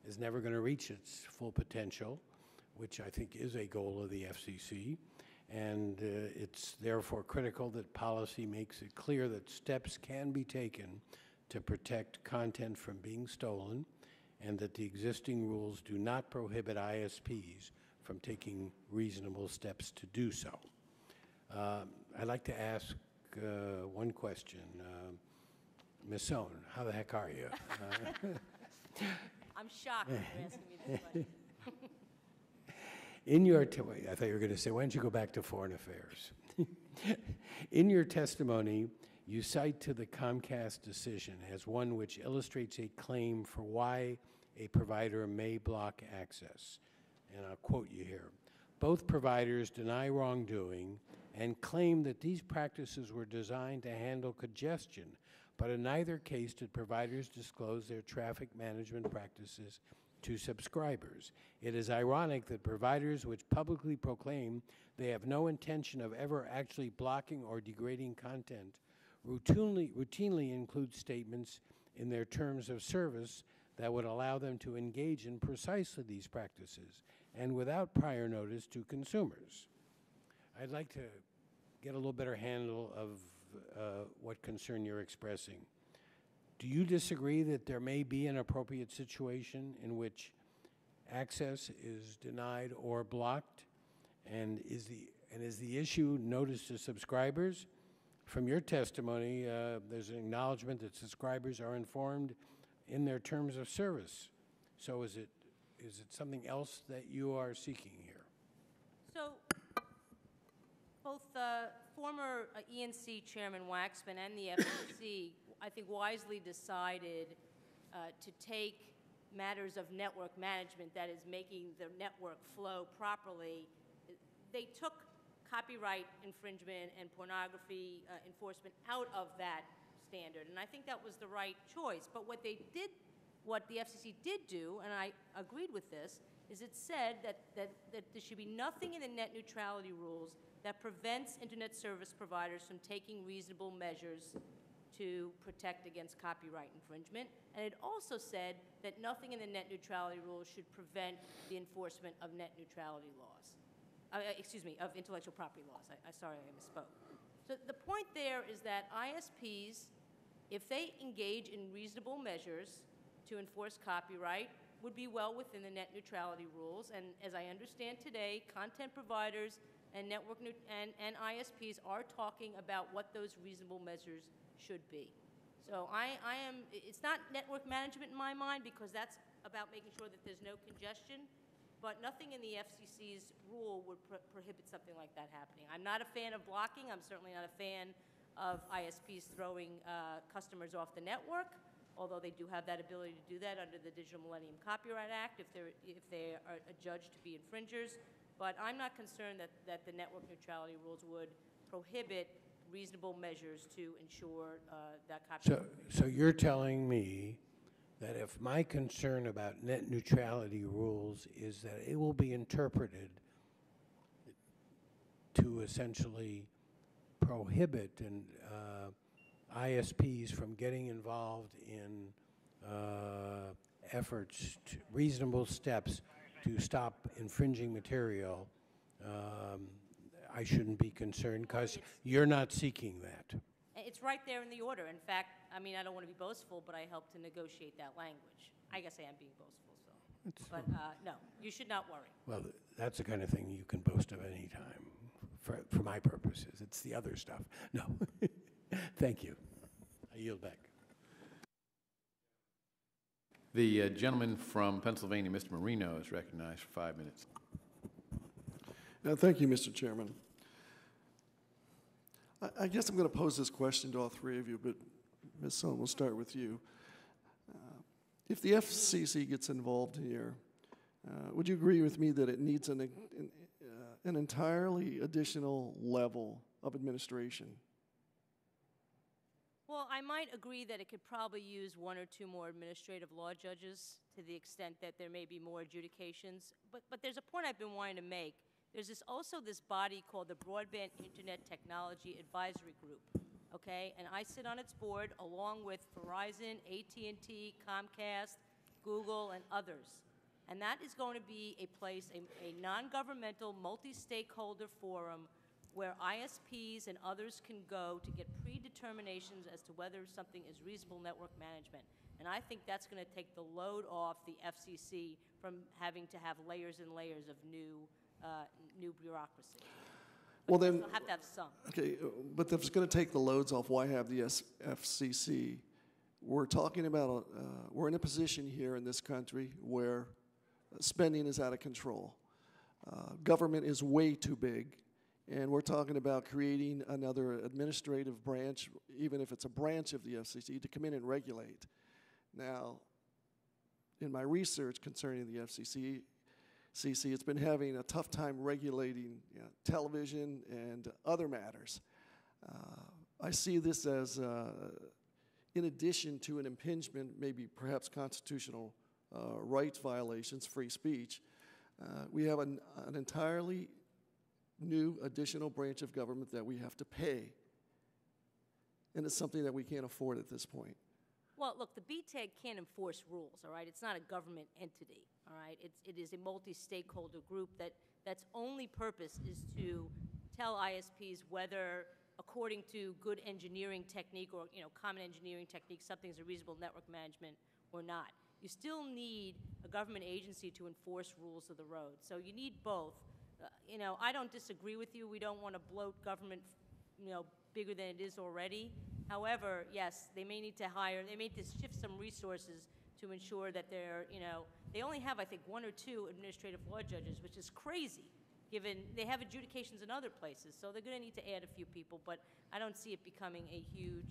is never going to reach its full potential, which I think is a goal of the FCC. And it's therefore critical that policy makes it clear that steps can be taken to protect content from being stolen, and that the existing rules do not prohibit ISPs from taking reasonable steps to do so. I'd like to ask one question. Ms. Sohn, how the heck are you? I'm shocked that you're asking me this question. In your, I thought you were going to say, why don't you go back to foreign affairs? In your testimony, you cite to the Comcast decision as one which illustrates a claim for why a provider may block access. And I'll quote you here. Both providers deny wrongdoing and claim that these practices were designed to handle congestion, but in neither case did providers disclose their traffic management practices to subscribers. It is ironic that providers which publicly proclaim they have no intention of ever actually blocking or degrading content routinely include statements in their terms of service that would allow them to engage in precisely these practices and without prior notice to consumers. I'd like to get a little better handle of what concern you're expressing. Do you disagree that there may be an appropriate situation in which access is denied or blocked? And is the issue notice to subscribers? From your testimony, there's an acknowledgement that subscribers are informed in their terms of service. So is it something else that you are seeking here? So both former ENC Chairman Waxman and the FCC, I think, wisely decided to take matters of network management, that is making the network flow properly. They took copyright infringement and pornography enforcement out of that standard, and I think that was the right choice. But what the FCC did do, and I agreed with this, is it said that there should be nothing in the net neutrality rules that prevents internet service providers from taking reasonable measures to protect against copyright infringement. And it also said that nothing in the net neutrality rules should prevent the enforcement of net neutrality laws. Of intellectual property laws. Sorry, I misspoke. So the point there is that ISPs, if they engage in reasonable measures to enforce copyright, would be well within the net neutrality rules. And as I understand today, content providers and and ISPs are talking about what those reasonable measures should be. So it's not network management in my mind, because that's about making sure that there's no congestion, but nothing in the FCC's rule would prohibit something like that happening. I'm not a fan of blocking. I'm certainly not a fan of ISPs throwing customers off the network, although they do have that ability to do that under the Digital Millennium Copyright Act if they are adjudged to be infringers. But I'm not concerned that the network neutrality rules would prohibit reasonable measures to ensure that copyright. So you're telling me that if my concern about net neutrality rules is that it will be interpreted to essentially prohibit ISPs from getting involved in efforts, reasonable steps to stop infringing material, I shouldn't be concerned because you're not seeking that. It's right there in the order. In fact, I mean, I don't want to be boastful, but I helped to negotiate that language. I guess I am being boastful, so. But no, you should not worry. Well, that's the kind of thing you can boast of any time. for my purposes. It's the other stuff. No. Thank you. I yield back. The gentleman from Pennsylvania, Mr. Marino, is recognized for 5 minutes. Thank you, Mr. Chairman. I guess I'm going to pose this question to all three of you, but Ms. Sohn, we'll start with you. If the FCC gets involved here, would you agree with me that it needs an entirely additional level of administration? Well, I might agree that it could probably use 1 or 2 more administrative law judges to the extent that there may be more adjudications. But there's a point I've been wanting to make. There's also this body called the Broadband Internet Technology Advisory Group, okay? And I sit on its board along with Verizon, AT&T, Comcast, Google, and others. And that is going to be a place, a non-governmental, multi-stakeholder forum where ISPs and others can go to get predeterminations as to whether something is reasonable network management. And I think that's going to take the load off the FCC from having to have layers and layers of new bureaucracy. But Well, then, they'll have to have some. okay, but if it's going to take the loads off, why have the FCC? We're talking about, we're in a position here in this country where spending is out of control. Government is way too big. And we're talking about creating another administrative branch, even if it's a branch of the FCC, to come in and regulate. Now, in my research concerning the FCC, it's been having a tough time regulating television and other matters. I see this as, in addition to an impingement, maybe perhaps constitutional rights violations, free speech, we have an entirely new additional branch of government that we have to pay. And it's something that we can't afford at this point. Well, look, the BTAG can't enforce rules, all right? It's not a government entity, all right? It is a multi-stakeholder group that's only purpose is to tell ISPs whether, according to good engineering technique or common engineering technique, something's a reasonable network management or not. You still need a government agency to enforce rules of the road. So you need both. I don't disagree with you. We don't want to bloat government, bigger than it is already. However, yes, they may need to shift some resources to ensure that they only have, I think, 1 or 2 administrative law judges, which is crazy, given they have adjudications in other places. So they're going to need to add a few people, but I don't see it becoming a huge,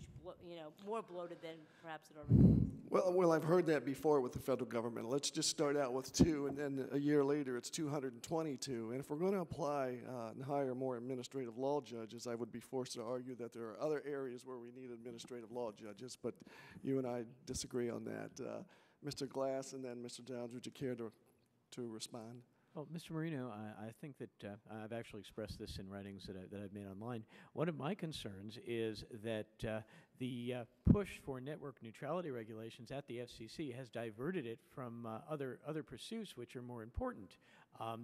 more bloated than perhaps it already is. Well, I've heard that before with the federal government. Let's just start out with 2, and then a year later it's 222. And if we're going to apply and hire more administrative law judges, I would be forced to argue that there are other areas where we need administrative law judges, but you and I disagree on that. Mr. Glass and then Mr. Downs, would you care to respond? Well, Mr. Marino, I think that I've actually expressed this in writings that I've made online. One of my concerns is that the push for network neutrality regulations at the FCC has diverted it from other pursuits which are more important.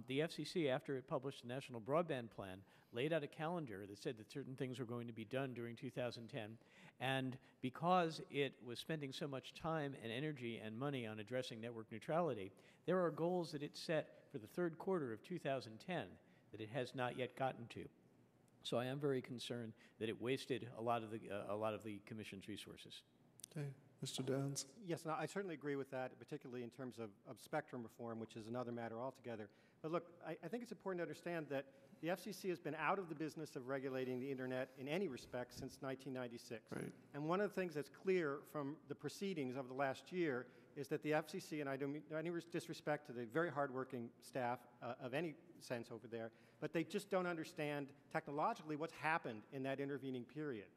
The FCC, after it published the National Broadband Plan, laid out a calendar that said that certain things were going to be done during 2010. And because it was spending so much time and energy and money on addressing network neutrality, there are goals that it set for the 3rd quarter of 2010 that it has not yet gotten to. So I am very concerned that it wasted a lot of the Commission's resources. Okay, Mr. Downs. Yes, no, I certainly agree with that, particularly in terms of spectrum reform, which is another matter altogether. But look, I think it's important to understand that the FCC has been out of the business of regulating the Internet in any respect since 1996. Right. And one of the things that's clear from the proceedings of the last year is that the FCC, and I don't mean any disrespect to the very hardworking staff of any sense over there, but they just don't understand technologically what's happened in that intervening period.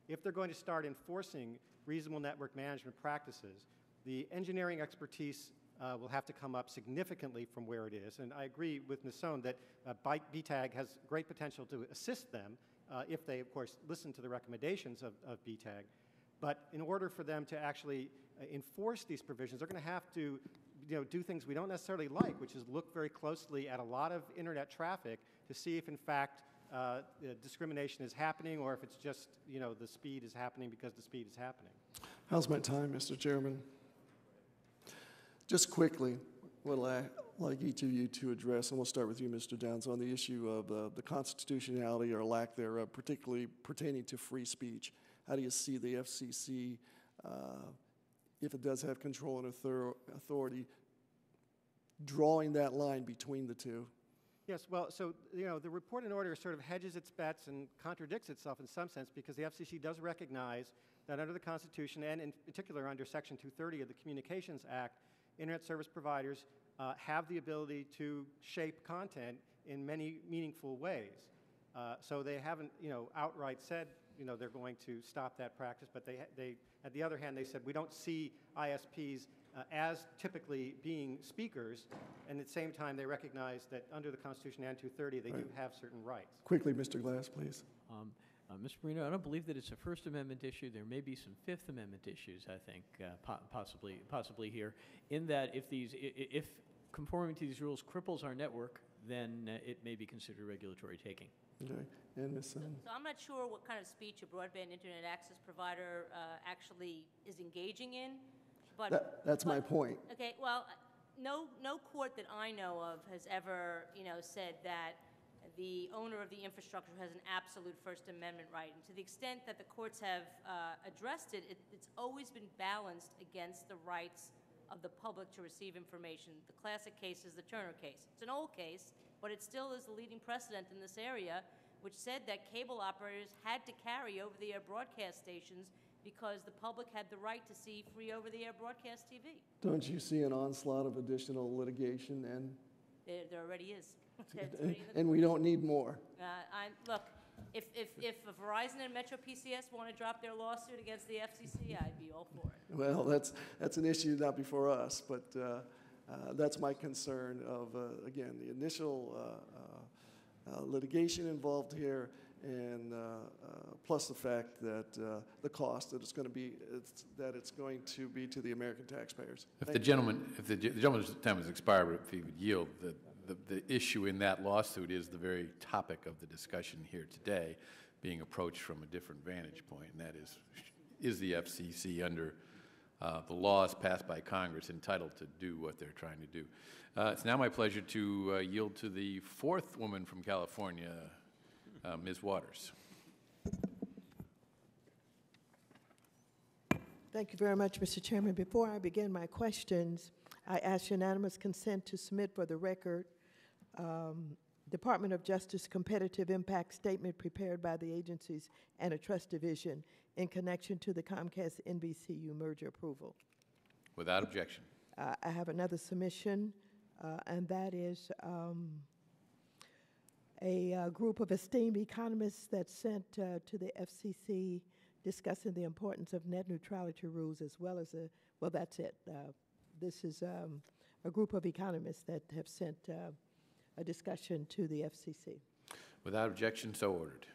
If they're going to start enforcing reasonable network management practices, the engineering expertise will have to come up significantly from where it is. And I agree with Ms. Sohn that BTAG has great potential to assist them if they, of course, listen to the recommendations of BTAG. But in order for them to actually enforce these provisions, they're going to have to do things we don't necessarily like, which is look very closely at a lot of Internet traffic to see if, in fact, discrimination is happening or if it's just, the speed is happening because the speed is happening. How's my time, Mr. Chairman? Just quickly, Well, I'd like each of you to address, and we'll start with you, Mr. Downs, on the issue of the constitutionality or lack thereof, particularly pertaining to free speech. How do you see the FCC, if it does have control and authority, drawing that line between the two? Yes, well, so, the report and order sort of hedges its bets and contradicts itself in some sense, because the FCC does recognize that under the Constitution, and in particular under Section 230 of the Communications Act, Internet service providers have the ability to shape content in many meaningful ways. So they haven't, outright said, they're going to stop that practice, but they, at the other hand, they said we don't see ISPs as typically being speakers, and at the same time they recognize that under the Constitution and 230 they do have certain rights. Quickly, Mr. Glass, please. Mr. Marino, I don't believe that it's a First Amendment issue. There may be some Fifth Amendment issues, I think, possibly here, in that if conforming to these rules cripples our network, then it may be considered regulatory taking. Okay, and Ms. So I'm not sure what kind of speech a broadband internet access provider actually is engaging in, but that's my point. Okay, well, no court that I know of has ever, said that the owner of the infrastructure has an absolute First Amendment right. And to the extent that the courts have addressed it, it's always been balanced against the rights of the public to receive information. The classic case is the Turner case. It's an old case, but it still is the leading precedent in this area, which said that cable operators had to carry over-the-air broadcast stations because the public had the right to see free over-the-air broadcast TV. Don't you see an onslaught of additional litigation? And there already is. And we don't need more. Look, if Verizon and Metro PCS want to drop their lawsuit against the FCC, I'd be all for it. Well, that's an issue not before us, but that's my concern of, again, the initial litigation involved here, and plus the fact that the cost that it's going to be to the American taxpayers. If the gentleman's time has expired, but if he would yield, the issue in that lawsuit is the very topic of the discussion here today, being approached from a different vantage point, and that is the FCC under the laws passed by Congress entitled to do what they're trying to do. It's now my pleasure to yield to the fourth woman from California, Ms. Waters. Thank you very much, Mr. Chairman. Before I begin my questions, I ask unanimous consent to submit for the record Department of Justice Competitive Impact Statement prepared by the agency's Antitrust Division in connection to the Comcast-NBCU merger approval. Without objection. I have another submission, and that is a group of esteemed economists that sent to the FCC discussing the importance of net neutrality rules, as well as well, that's it. This is a group of economists that have sent a discussion to the FCC. Without objection, so ordered.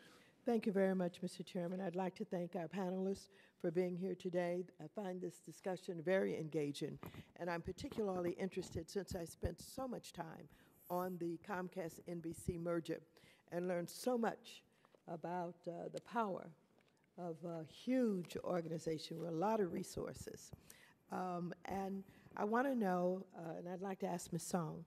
Thank you very much, Mr. Chairman. I'd like to thank our panelists for being here today. I find this discussion very engaging, and I'm particularly interested since I spent so much time on the Comcast-NBC merger and learned so much about the power of a huge organization with a lot of resources. And I want to know, and I'd like to ask Ms. Sohn,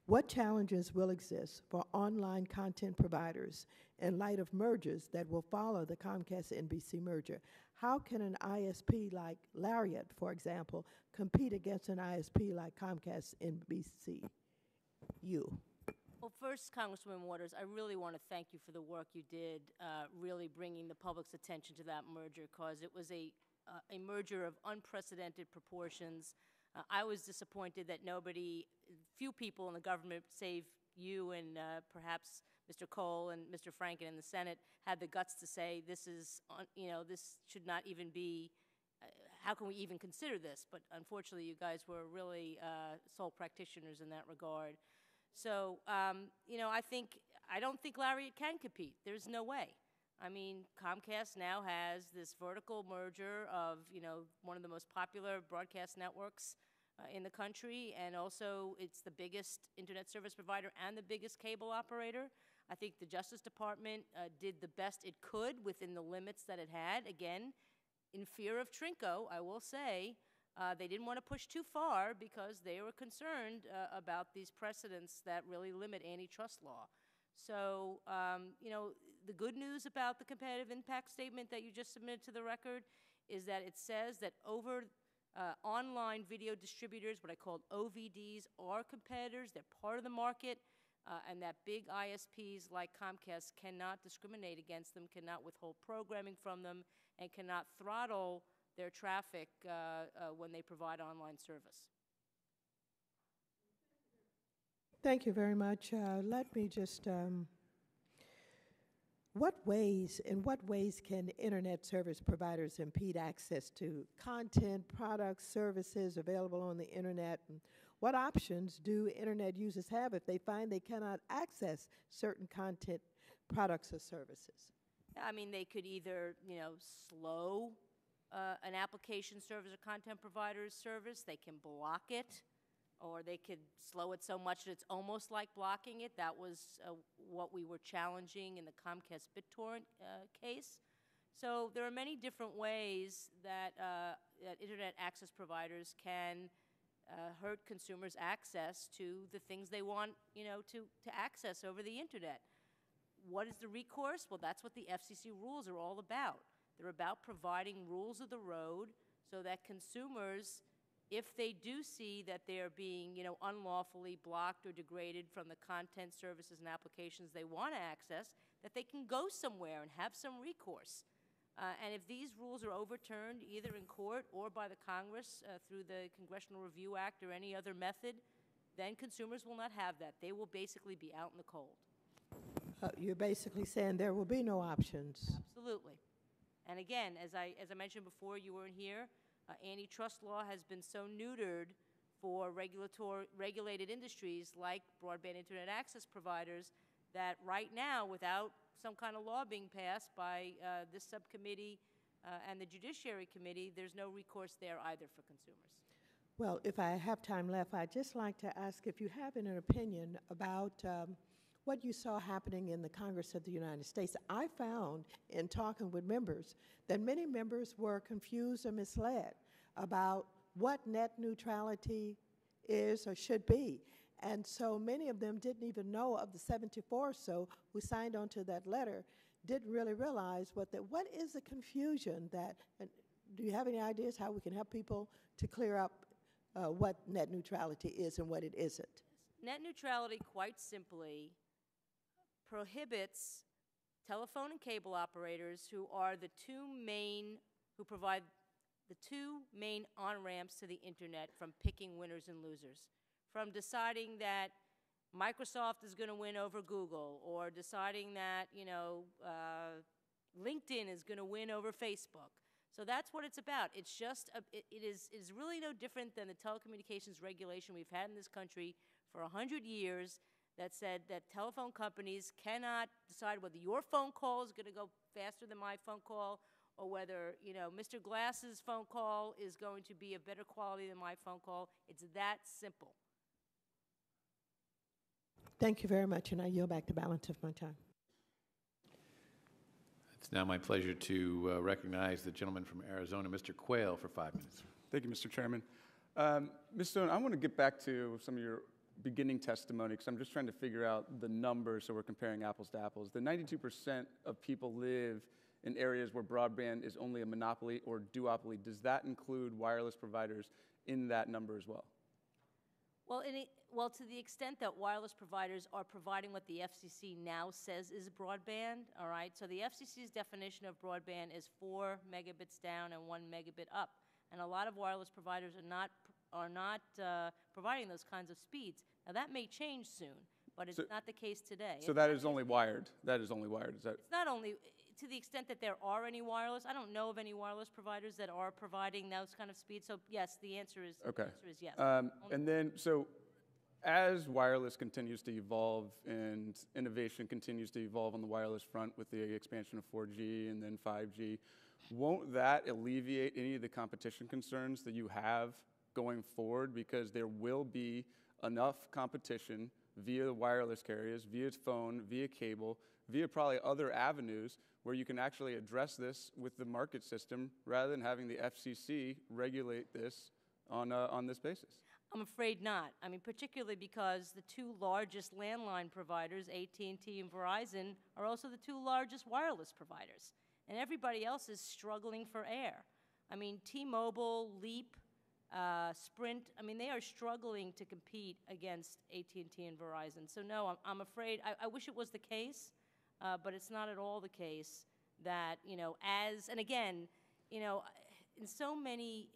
what challenges will exist for online content providers in light of mergers that will follow the Comcast-NBC merger? How can an ISP like LARIAT, for example, compete against an ISP like Comcast-NBCU? Well, first, Congresswoman Waters, I really want to thank you for the work you did, really bringing the public's attention to that merger, because it was a merger of unprecedented proportions. I was disappointed that few people in the government, save you and perhaps Mr. Cole and Mr. Franken in the Senate, had the guts to say this is, this should not even be. How can we even consider this? But unfortunately, you guys were really sole practitioners in that regard. So, I don't think LARIAT can compete. There's no way. I mean, Comcast now has this vertical merger of, one of the most popular broadcast networks in the country, and also it's the biggest internet service provider and the biggest cable operator. I think the Justice Department did the best it could within the limits that it had. Again, in fear of Trinco, I will say, They didn't want to push too far because they were concerned about these precedents that really limit antitrust law. So, you know, the good news about the competitive impact statement that you just submitted to the record is that it says that online video distributors, what I call OVDs, are competitors. They're part of the market, and that big ISPs like Comcast cannot discriminate against them, cannot withhold programming from them, and cannot throttle their traffic when they provide online service. Thank you very much. Let me just, in what ways can internet service providers impede access to content, products, services available on the internet? And what options do internet users have if they find they cannot access certain content, products, or services? I mean, they could either, you know, slow an application service or content provider's service. They can block it, or they could slow it so much that it's almost like blocking it. That was what we were challenging in the Comcast BitTorrent case. So there are many different ways that, that internet access providers can hurt consumers' access to the things they want, you know, to access over the internet. What is the recourse? Well, that's what the FCC rules are all about. They're about providing rules of the road so that consumers, if they do see that they're being, you know, unlawfully blocked or degraded from the content, services, and applications they want to access, that they can go somewhere and have some recourse. And if these rules are overturned either in court or by the Congress through the Congressional Review Act or any other method, then consumers will not have that. They will basically be out in the cold. You're basically saying there will be no options. Absolutely. And again, as I mentioned before, you weren't here, antitrust law has been so neutered for regulated industries like broadband internet access providers that right now, without some kind of law being passed by this subcommittee and the Judiciary Committee, there's no recourse there either for consumers. Well, if I have time left, I'd just like to ask if you have an opinion about what you saw happening in the Congress of the United States. I found in talking with members that many members were confused or misled about what net neutrality is or should be. And so many of them didn't even know, of the 74 or so who signed on to that letter, didn't really realize what is the confusion that, do you have any ideas how we can help people to clear up what net neutrality is and what it isn't? Net neutrality, quite simply, prohibits telephone and cable operators who are who provide the two main on-ramps to the internet from picking winners and losers, from deciding that Microsoft is going to win over Google, or deciding that, you know, LinkedIn is going to win over Facebook. So that's what it's about. It's just, it is really no different than the telecommunications regulation we've had in this country for 100 years that said that telephone companies cannot decide whether your phone call is going to go faster than my phone call, or whether, you know, Mr. Glass's phone call is going to be of better quality than my phone call. It's that simple. Thank you very much, and I yield back the balance of my time. It's now my pleasure to recognize the gentleman from Arizona, Mr. Quayle, for 5 minutes. Thank you, Mr. Chairman. Ms. Sohn, I want to get back to some of your beginning testimony, because I'm just trying to figure out the numbers so we're comparing apples to apples. The 92% of people live in areas where broadband is only a monopoly or duopoly. Does that include wireless providers in that number as well? Well, to the extent that wireless providers are providing what the FCC now says is broadband, all right? So the FCC's definition of broadband is 4 megabits down and 1 megabit up. And a lot of wireless providers are not providing those kinds of speeds. Now, that may change soon, but it's not the case today. So that is only wired? That is only wired? Is that? It's not only, to the extent that there are any wireless. I don't know of any wireless providers that are providing those kind of speeds. So, yes, the answer is, okay. The answer is yes. And then, so as wireless continues to evolve and innovation continues to evolve on the wireless front with the expansion of 4G and then 5G, won't that alleviate any of the competition concerns that you have going forward? Because there will be enough competition via the wireless carriers, via phone, via cable, via probably other avenues where you can actually address this with the market system rather than having the FCC regulate this on this basis? I'm afraid not. I mean, particularly because the two largest landline providers, AT&T and Verizon, are also the two largest wireless providers. And everybody else is struggling for air. I mean, T-Mobile, Leap, Sprint, I mean, they are struggling to compete against AT&T and Verizon. So no, I'm afraid, I wish it was the case, but it's not at all the case that, you know, and again, you know, in so many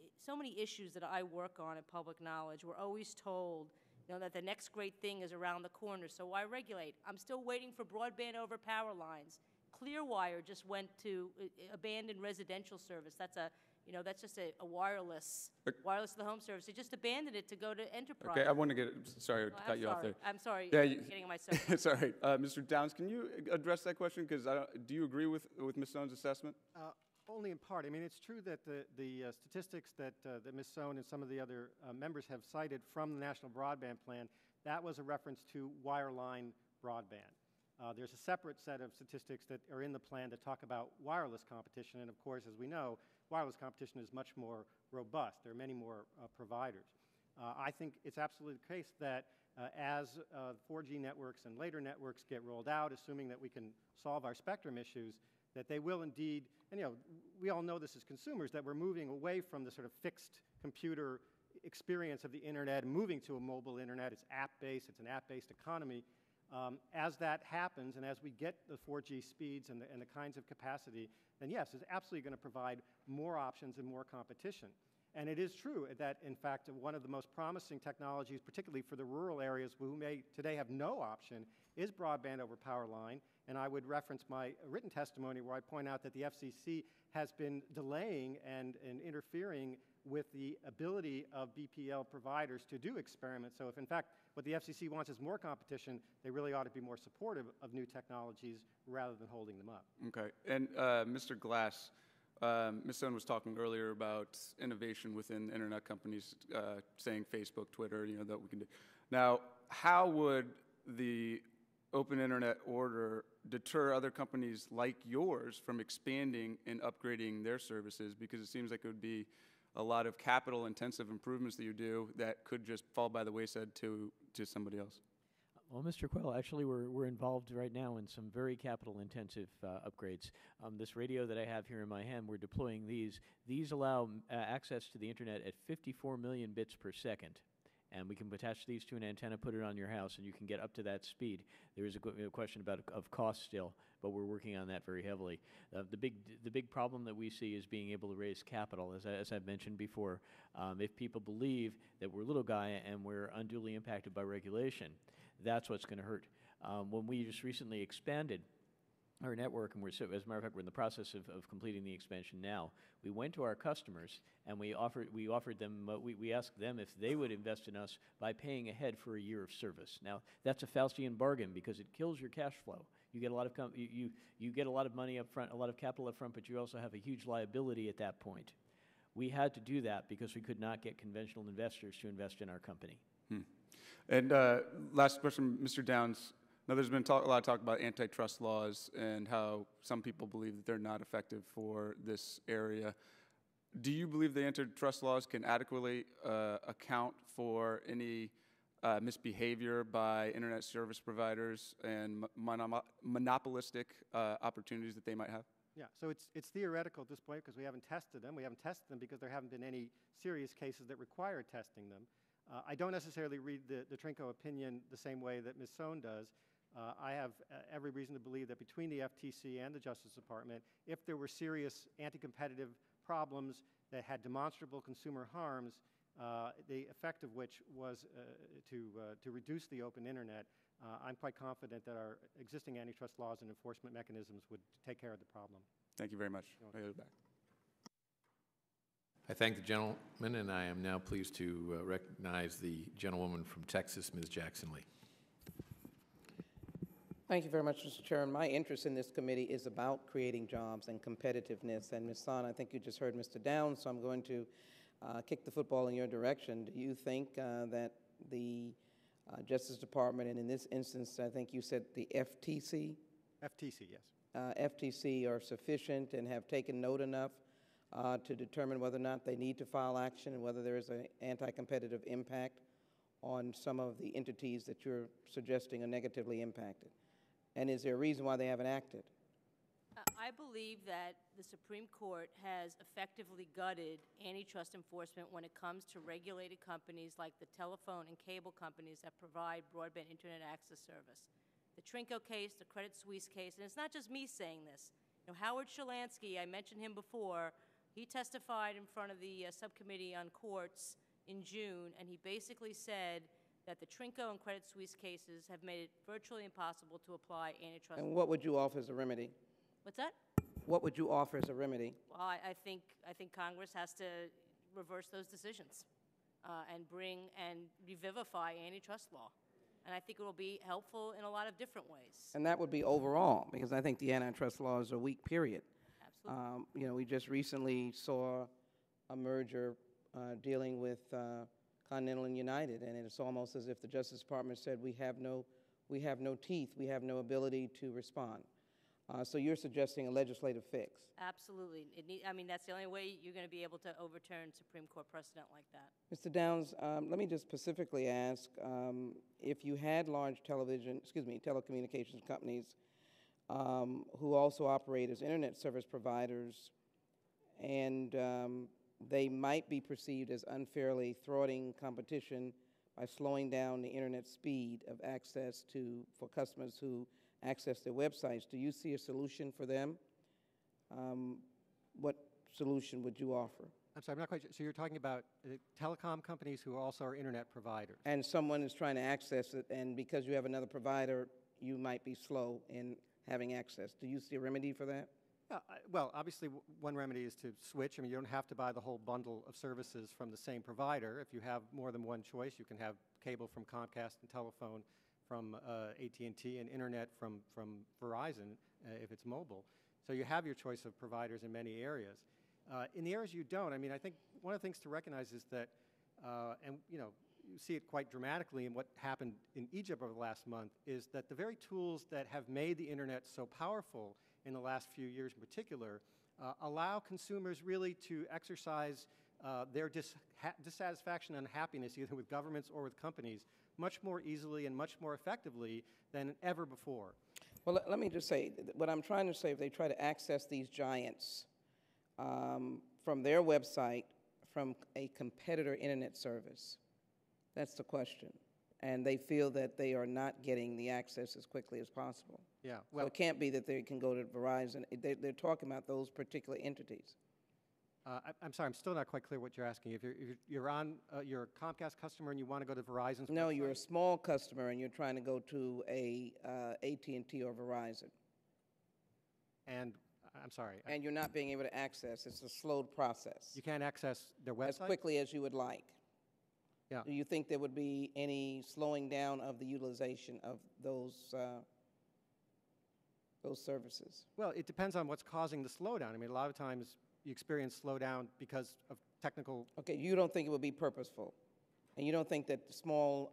issues that I work on in public knowledge, we're always told, you know, that the next great thing is around the corner, so why regulate? I'm still waiting for broadband over power lines. Clearwire just went to abandoned residential service. That's that's just a wireless to the home service. They just abandoned it to go to enterprise. Okay, I want to get, sorry to cut you off there. I'm sorry, yeah, getting myself. Sorry. Mr. Downs, can you address that question? Because do you agree with Ms. Sohn's assessment? Only in part. I mean, it's true that the statistics that Ms. Sohn and some of the other members have cited from the National Broadband Plan, that was a reference to wireline broadband. There's a separate set of statistics that are in the plan that talk about wireless competition, and of course, as we know, wireless competition is much more robust. There are many more providers. I think it's absolutely the case that as 4G networks and later networks get rolled out, assuming that we can solve our spectrum issues, that they will indeed, and you know, we all know this as consumers, that we're moving away from the sort of fixed computer experience of the internet and moving to a mobile internet. It's app-based, it's an app-based economy. As that happens, and as we get the 4G speeds and the kinds of capacity, then yes, it's absolutely going to provide more options and more competition. And it is true that, in fact, one of the most promising technologies, particularly for the rural areas who may today have no option, is broadband over power line. And I would reference my written testimony where I point out that the FCC has been delaying and interfering with the ability of BPL providers to do experiments. So if, in fact, what the FCC wants is more competition, they really ought to be more supportive of new technologies rather than holding them up. Okay. And Mr. Glass, Ms. Sohn was talking earlier about innovation within internet companies, saying Facebook, Twitter, you know, that we can do. Now, how would the open internet order deter other companies like yours from expanding and upgrading their services? Because it seems like it would be a lot of capital-intensive improvements that you do that could just fall by the wayside to somebody else. Well, Mr. Quell, actually, we're involved right now in some very capital-intensive upgrades. This radio that I have here in my hand, we're deploying these. These allow access to the internet at 54 million bits per second. And we can attach these to an antenna, put it on your house, and you can get up to that speed. There is a question of cost still, but we're working on that very heavily. The big problem that we see is being able to raise capital. As I've mentioned before, if people believe that we're little guy and we're unduly impacted by regulation, that's what's going to hurt. When we just recently expanded our network, and as a matter of fact, we're in the process of completing the expansion now. We went to our customers and we offered them, we asked them if they would invest in us by paying ahead for a year of service. Now, that's a Faustian bargain because it kills your cash flow. You get a lot of you get a lot of money up front, a lot of capital up front, but you also have a huge liability at that point. We had to do that because we could not get conventional investors to invest in our company. And last question, Mr. Downs. Now, there's been a lot of talk about antitrust laws and how some people believe that they're not effective for this area. Do you believe the antitrust laws can adequately account for any misbehavior by internet service providers and monopolistic opportunities that they might have? Yeah, so it's theoretical at this point because we haven't tested them. We haven't tested them because there haven't been any serious cases that require testing them. I don't necessarily read the Trinko opinion the same way that Ms. Sohn does. I have every reason to believe that between the FTC and the Justice Department, if there were serious anti-competitive problems that had demonstrable consumer harms, the effect of which was to reduce the open internet, I'm quite confident that our existing antitrust laws and enforcement mechanisms would take care of the problem. Thank you very much. Back. I thank the gentleman, and I am now pleased to recognize the gentlewoman from Texas, Ms. Jackson Lee. Thank you very much, Mr. Chairman. My interest in this committee is about creating jobs and competitiveness. And Ms. Sohn, I think you just heard Mr. Downs, so I'm going to kick the football in your direction. Do you think that the Justice Department, and in this instance, I think you said the FTC? FTC, yes. FTC are sufficient and have taken note enough to determine whether or not they need to file action and whether there is an anti-competitive impact on some of the entities that you're suggesting are negatively impacted? And is there a reason why they haven't acted? I believe that the Supreme Court has effectively gutted antitrust enforcement when it comes to regulated companies like the telephone and cable companies that provide broadband internet access service. The Trinco case, the Credit Suisse case, and it's not just me saying this. You know, Howard Shalansky, I mentioned him before, he testified in front of the Subcommittee on Courts in June, and he basically said that the Trinco and Credit Suisse cases have made it virtually impossible to apply antitrust. And what would you offer as a remedy? What's that? What would you offer as a remedy? Well, I think Congress has to reverse those decisions and revivify antitrust law. And I think it will be helpful in a lot of different ways. And that would be overall, because I think the antitrust laws are weak, period. Absolutely. You know, we just recently saw a merger dealing with Continental and United, and it's almost as if the Justice Department said, we have no teeth, we have no ability to respond. So you're suggesting a legislative fix? Absolutely. I mean, that's the only way you're going to be able to overturn Supreme Court precedent like that. Mr. Downs, let me just specifically ask, if you had large telecommunications companies who also operate as internet service providers, and they might be perceived as unfairly thwarting competition by slowing down the internet speed of access for customers who access their websites, do you see a solution for them? What solution would you offer? I'm sorry, I'm not quite sure. So you're talking about telecom companies who also are internet providers? And someone is trying to access it, and because you have another provider, you might be slow in having access. Do you see a remedy for that? Well, obviously, one remedy is to switch. I mean, you don't have to buy the whole bundle of services from the same provider. If you have more than one choice, you can have cable from Comcast and telephone from AT&T and internet from Verizon if it's mobile. So you have your choice of providers in many areas. In the areas you don't, I mean, I think one of the things to recognize is that, and you know, you see it quite dramatically in what happened in Egypt over the last month, is that the very tools that have made the internet so powerful in the last few years in particular allow consumers really to exercise their dissatisfaction and unhappiness either with governments or with companies much more easily and much more effectively than ever before. Well, let me just say, what I'm trying to say, if they try to access these giants from their website, from a competitor internet service, that's the question. And they feel that they are not getting the access as quickly as possible. Yeah. Well, so it can't be that they can go to Verizon. They're talking about those particular entities. I'm sorry, I'm still not quite clear what you're asking. If you're a Comcast customer and you want to go to Verizon's No, website? You're a small customer and you're trying to go to a AT&T or Verizon. And I'm sorry. And you're not being able to access. It's a slowed process. You can't access their website? As quickly as you would like. Yeah. Do you think there would be any slowing down of the utilization of those services? Well, it depends on what's causing the slowdown. I mean, a lot of times you experience slowdown because of technical... Okay, you don't think it would be purposeful? And you don't think that small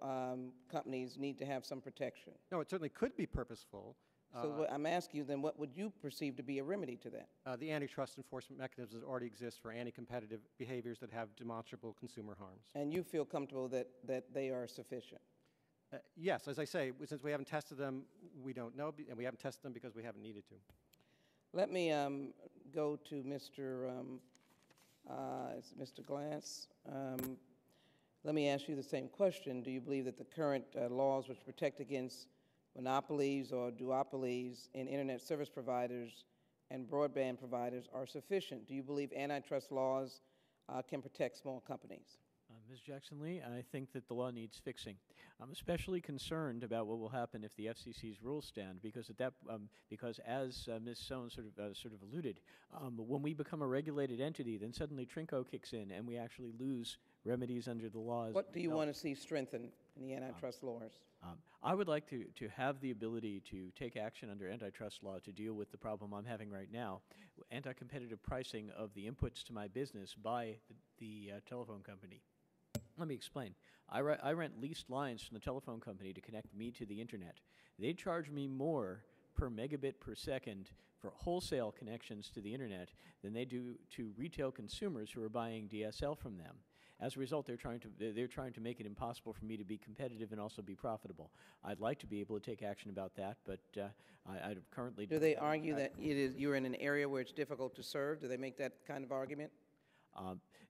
companies need to have some protection? No, it certainly could be purposeful. So what I'm asking you then, what would you perceive to be a remedy to that? The antitrust enforcement mechanisms that already exist for anti-competitive behaviors that have demonstrable consumer harms. And you feel comfortable that they are sufficient? Yes, as I say, since we haven't tested them, we don't know, and we haven't tested them because we haven't needed to. Let me go to Mr. Glass. Let me ask you the same question. Do you believe that the current laws which protect against monopolies or duopolies in internet service providers and broadband providers are sufficient? Do you believe antitrust laws can protect small companies? Ms. Jackson-Lee, I think that the law needs fixing. I'm especially concerned about what will happen if the FCC's rules stand, because as Ms. Sohn sort of alluded, when we become a regulated entity, then suddenly Trinco kicks in, and we actually lose remedies under the laws. What do you want to see strengthened in the antitrust laws? I would like to have the ability to take action under antitrust law to deal with the problem I'm having right now, anti-competitive pricing of the inputs to my business by the telephone company. Let me explain. I rent leased lines from the telephone company to connect me to the internet. They charge me more per megabit per second for wholesale connections to the internet than they do to retail consumers who are buying DSL from them. As a result, they're trying to make it impossible for me to be competitive and also be profitable. I'd like to be able to take action about that, but I currently do they argue that you're in an area where it's difficult to serve? Do they make that kind of argument?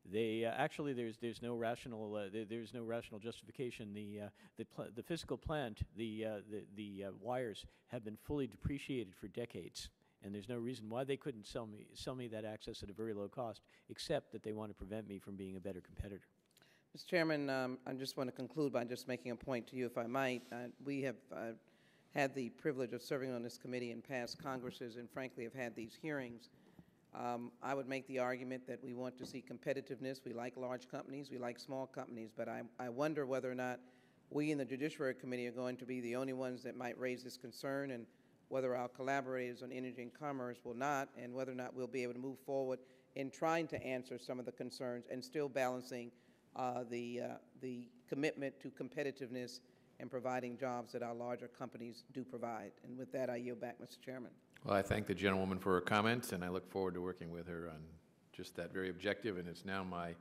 They actually there's no rational there's no rational justification. The physical plant, the wires have been fully depreciated for decades, and there's no reason why they couldn't sell me that access at a very low cost, except that they want to prevent me from being a better competitor. Mr. Chairman, I just want to conclude by just making a point to you, if I might. We have had the privilege of serving on this committee in past Congresses, and frankly have had these hearings. I would make the argument that we want to see competitiveness. We like large companies, we like small companies, but I wonder whether or not we in the Judiciary Committee are going to be the only ones that might raise this concern, and whether our collaborators on Energy and Commerce will not, and whether or not we'll be able to move forward in trying to answer some of the concerns and still balancing the commitment to competitiveness and providing jobs that our larger companies do provide. And with that, I yield back, Mr. Chairman. Well, I thank the gentlewoman for her comments, and I look forward to working with her on just that very objective. And it's now my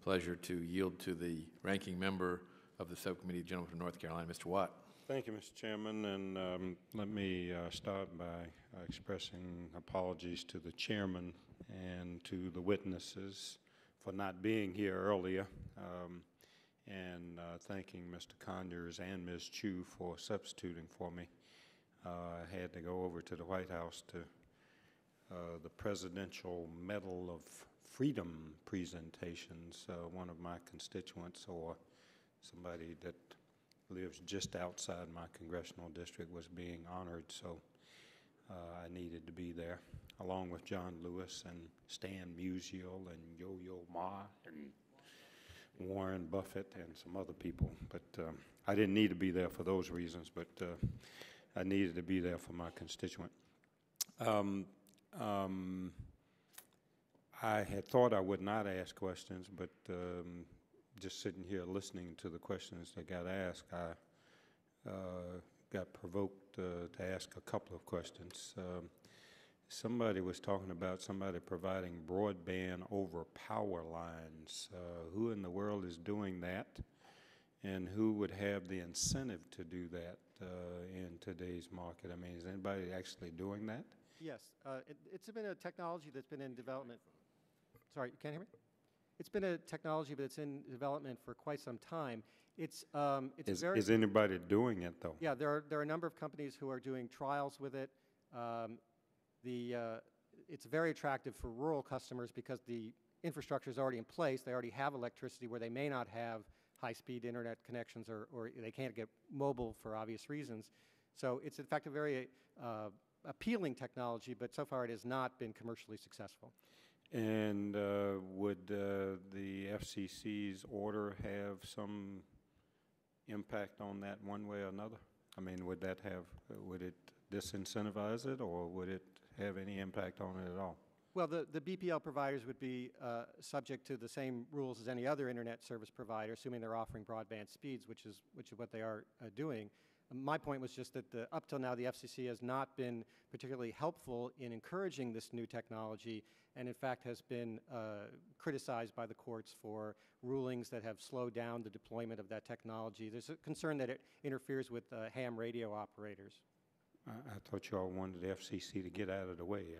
pleasure to yield to the ranking member of the subcommittee, the gentleman from North Carolina, Mr. Watt. Thank you, Mr. Chairman, and let me start by expressing apologies to the chairman and to the witnesses for not being here earlier, and thanking Mr. Conyers and Ms. Chu for substituting for me. I had to go over to the White House to the Presidential Medal of Freedom presentations. One of my constituents, or somebody that lives just outside my congressional district, was being honored, so I needed to be there, along with John Lewis and Stan Musial and Yo-Yo Ma and Warren Buffett and some other people. But I didn't need to be there for those reasons, but I needed to be there for my constituent. I had thought I would not ask questions, but just sitting here listening to the questions that got asked, I got provoked to ask a couple of questions. Somebody was talking about somebody providing broadband over power lines. Who in the world is doing that, and who would have the incentive to do that in today's market? I mean, is anybody actually doing that? Yes, it's been a technology that's been in development. Sorry, you can't hear me? It's been a technology that's in development for quite some time. Is anybody doing it, though? Yeah, there are a number of companies who are doing trials with it. It's very attractive for rural customers because the infrastructure is already in place. They already have electricity where they may not have high-speed internet connections, or they can't get mobile for obvious reasons. So it's, in fact, a very appealing technology, but so far it has not been commercially successful. And would the FCC's order have some impact on that one way or another? I mean, would it disincentivize it, or would it have any impact on it at all? Well, the BPL providers would be subject to the same rules as any other internet service provider, assuming they're offering broadband speeds, which is what they are doing. My point was just that up till now, the FCC has not been particularly helpful in encouraging this new technology, and in fact has been criticized by the courts for rulings that have slowed down the deployment of that technology. There's a concern that it interferes with ham radio operators. I thought you all wanted the FCC to get out of the way.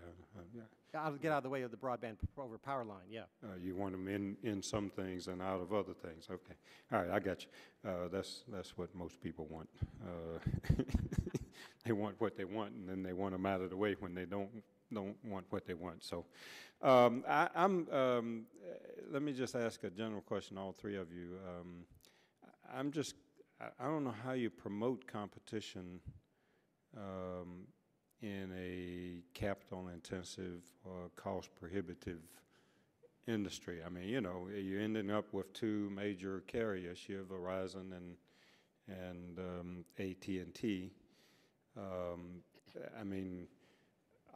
Get out of the way of the broadband over power line, yeah. You want them in some things and out of other things. Okay. All right, I got you. That's what most people want. They want what they want, and then they want them out of the way when they don't want what they want. So let me just ask a general question, all three of you. I don't know how you promote competition in a capital-intensive or cost-prohibitive industry. I mean, you're ending up with two major carriers here, Verizon and AT&T. I mean,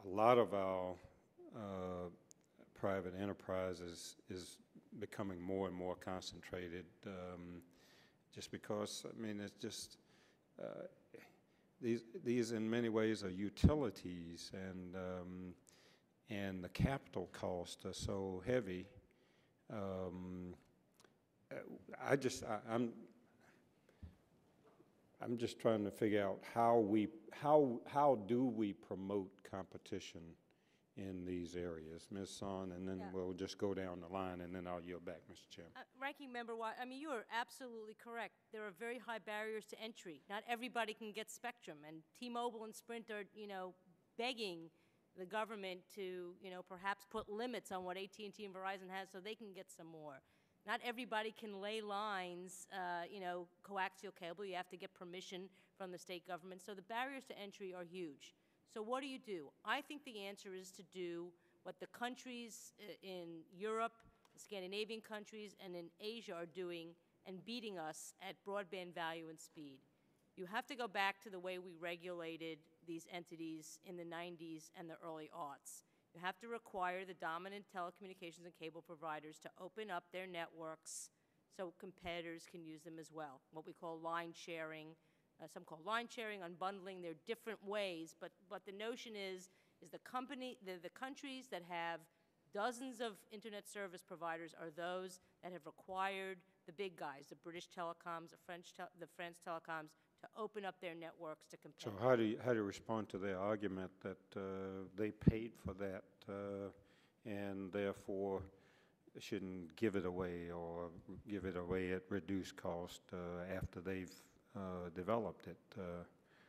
a lot of our private enterprise is becoming more and more concentrated, just because, I mean, it's just these in many ways are utilities, and the capital costs are so heavy. I'm just trying to figure out how do we promote competition in these areas, Ms. Sohn, and then we'll just go down the line, and then I'll yield back, Mr. Chairman. Ranking Member Watt, I mean, you are absolutely correct. There are very high barriers to entry. Not everybody can get spectrum, and T-Mobile and Sprint are, begging the government to, perhaps put limits on what AT&T and Verizon has so they can get some more. Not everybody can lay lines, coaxial cable. You have to get permission from the state government. So the barriers to entry are huge. So what do? I think the answer is to do what the countries in Europe, the Scandinavian countries, and in Asia are doing and beating us at broadband value and speed. You have to go back to the way we regulated these entities in the 90s and the early aughts. You have to require the dominant telecommunications and cable providers to open up their networks so competitors can use them as well, what we call line sharing. Some call line sharing, unbundling. There are different ways, but the notion is the countries that have dozens of internet service providers are those that have required the big guys, the British telecoms, the French telecoms, to open up their networks to compete. So how do you respond to their argument that they paid for that and therefore shouldn't give it away or give it away at reduced cost after they've developed it?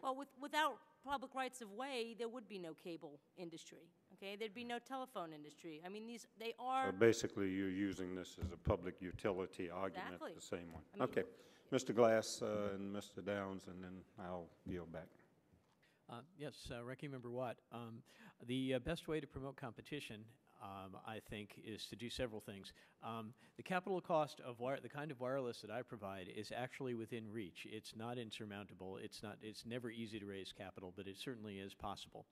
Well, without public rights of way, there would be no cable industry. Okay, there'd be no telephone industry. I mean, they are. So basically, you're using this as a public utility argument, exactly. The same one. Okay, Mr. Glass and Mr. Downs, and then I'll yield back. Yes, Ranking Member Watt. The best way to promote competition, I think, is to do several things. The capital cost of the kind of wireless that I provide is actually within reach. It's not insurmountable. It's never easy to raise capital, but it certainly is possible.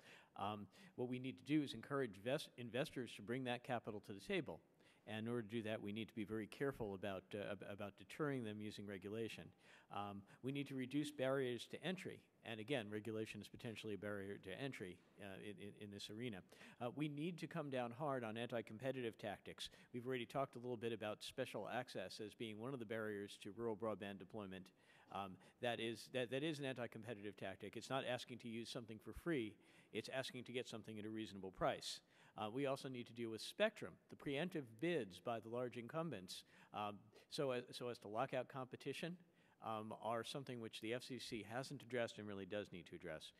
What we need to do is encourage investors to bring that capital to the table. And in order to do that, we need to be very careful about deterring them using regulation. We need to reduce barriers to entry. And again, regulation is potentially a barrier to entry in this arena. We need to come down hard on anti-competitive tactics. We've already talked a little bit about special access as being one of the barriers to rural broadband deployment. That is an anti-competitive tactic. It's not asking to use something for free. It's asking to get something at a reasonable price. We also need to deal with spectrum, the preemptive bids by the large incumbents, so as to lock out competition. Are something which the FCC hasn't addressed and really does need to address.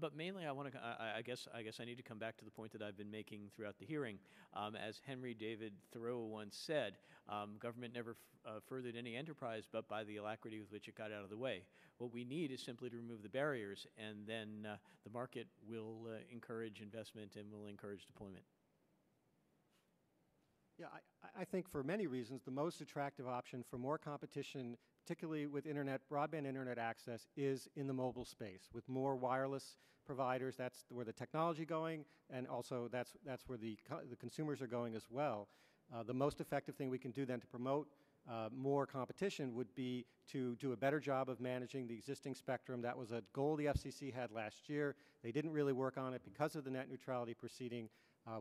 But mainly, I guess I need to come back to the point that I've been making throughout the hearing. As Henry David Thoreau once said, government never furthered any enterprise but by the alacrity with which it got out of the way. What we need is simply to remove the barriers, and then the market will encourage investment and will encourage deployment. Yeah, I think for many reasons, the most attractive option for more competition, particularly with broadband internet access, is in the mobile space. With more wireless providers, that's where the technology going, and also that's where the consumers are going as well. The most effective thing we can do then to promote more competition would be to do a better job of managing the existing spectrum. That was a goal the FCC had last year. They didn't really work on it because of the net neutrality proceeding.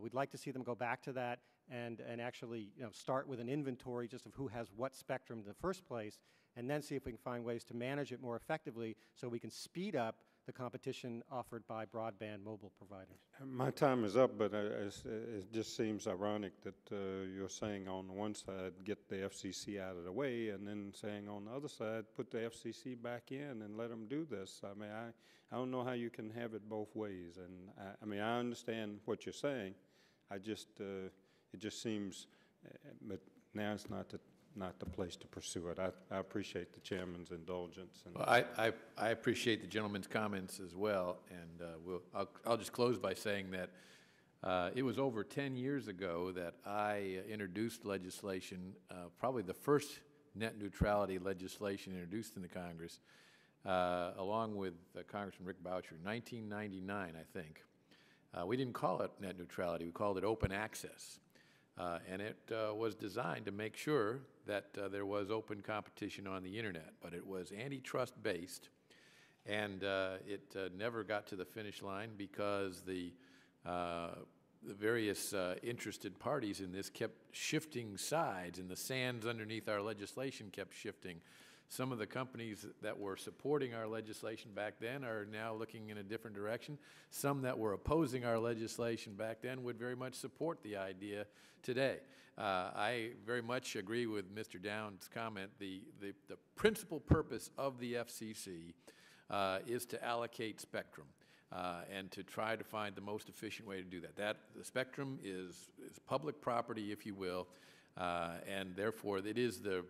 We'd like to see them go back to that and actually start with an inventory just of who has what spectrum in the first place, and then see if we can find ways to manage it more effectively so we can speed up the competition offered by broadband mobile providers. My time is up, but it just seems ironic that you're saying on the one side, get the FCC out of the way, and then saying on the other side, put the FCC back in and let them do this. I mean, I don't know how you can have it both ways. And I mean, I understand what you're saying. It just seems, but now it's not the place to pursue it. I appreciate the chairman's indulgence. And well, I appreciate the gentleman's comments as well, and I'll just close by saying that it was over 10 years ago that I introduced legislation, probably the first net neutrality legislation introduced in the Congress, along with Congressman Rick Boucher, 1999, I think. We didn't call it net neutrality, we called it open access. And it was designed to make sure that there was open competition on the internet, but it was antitrust based, And it never got to the finish line because the various interested parties in this kept shifting sides, and the sands underneath our legislation kept shifting. Some of the companies that were supporting our legislation back then are now looking in a different direction. Some that were opposing our legislation back then would very much support the idea today. I very much agree with Mr. Downs' comment. The principal purpose of the FCC is to allocate spectrum. And to try to find the most efficient way to do that. The spectrum is public property, if you will, and therefore it is the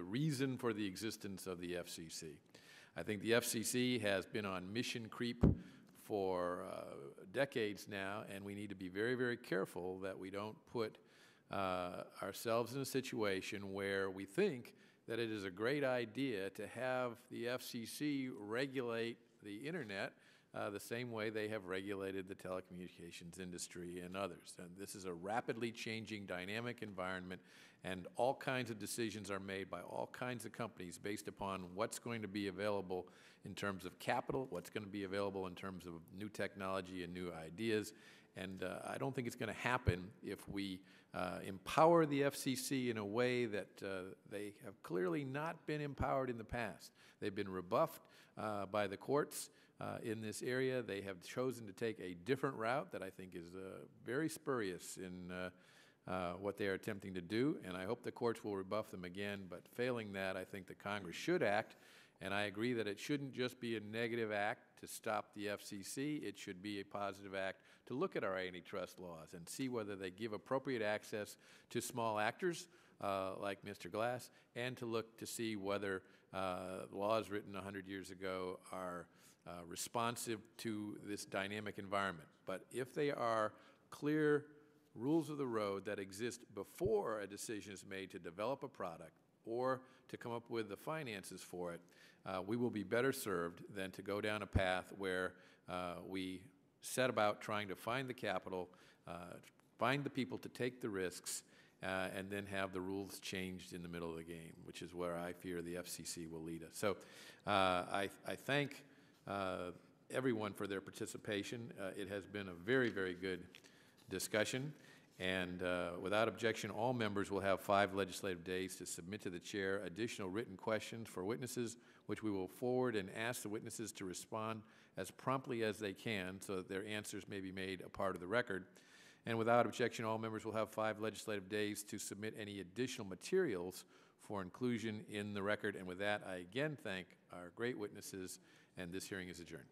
reason for the existence of the FCC. I think the FCC has been on mission creep for decades now, and we need to be very, very careful that we don't put ourselves in a situation where we think that it is a great idea to have the FCC regulate the Internet the same way they have regulated the telecommunications industry and others. And this is a rapidly changing dynamic environment, and all kinds of decisions are made by all kinds of companies based upon what's going to be available in terms of capital, what's going to be available in terms of new technology and new ideas. And I don't think it's going to happen if we empower the FCC in a way that they have clearly not been empowered in the past. They've been rebuffed by the courts in this area. They have chosen to take a different route that I think is very spurious in what they are attempting to do, and I hope the courts will rebuff them again. But failing that, I think the Congress should act, and I agree that it shouldn't just be a negative act to stop the FCC. It should be a positive act to look at our antitrust laws and see whether they give appropriate access to small actors like Mr. Glass, and to look to see whether laws written 100 years ago are responsive to this dynamic environment. But if they are clear rules of the road that exist before a decision is made to develop a product or to come up with the finances for it, we will be better served than to go down a path where we set about trying to find the capital, find the people to take the risks, and then have the rules changed in the middle of the game, which is where I fear the FCC will lead us. So I thank everyone for their participation. It has been a very, very good discussion, and without objection, all members will have 5 legislative days to submit to the chair additional written questions for witnesses, which we will forward and ask the witnesses to respond as promptly as they can so that their answers may be made a part of the record. And without objection, all members will have 5 legislative days to submit any additional materials for inclusion in the record. And with that, I again thank our great witnesses, and this hearing is adjourned.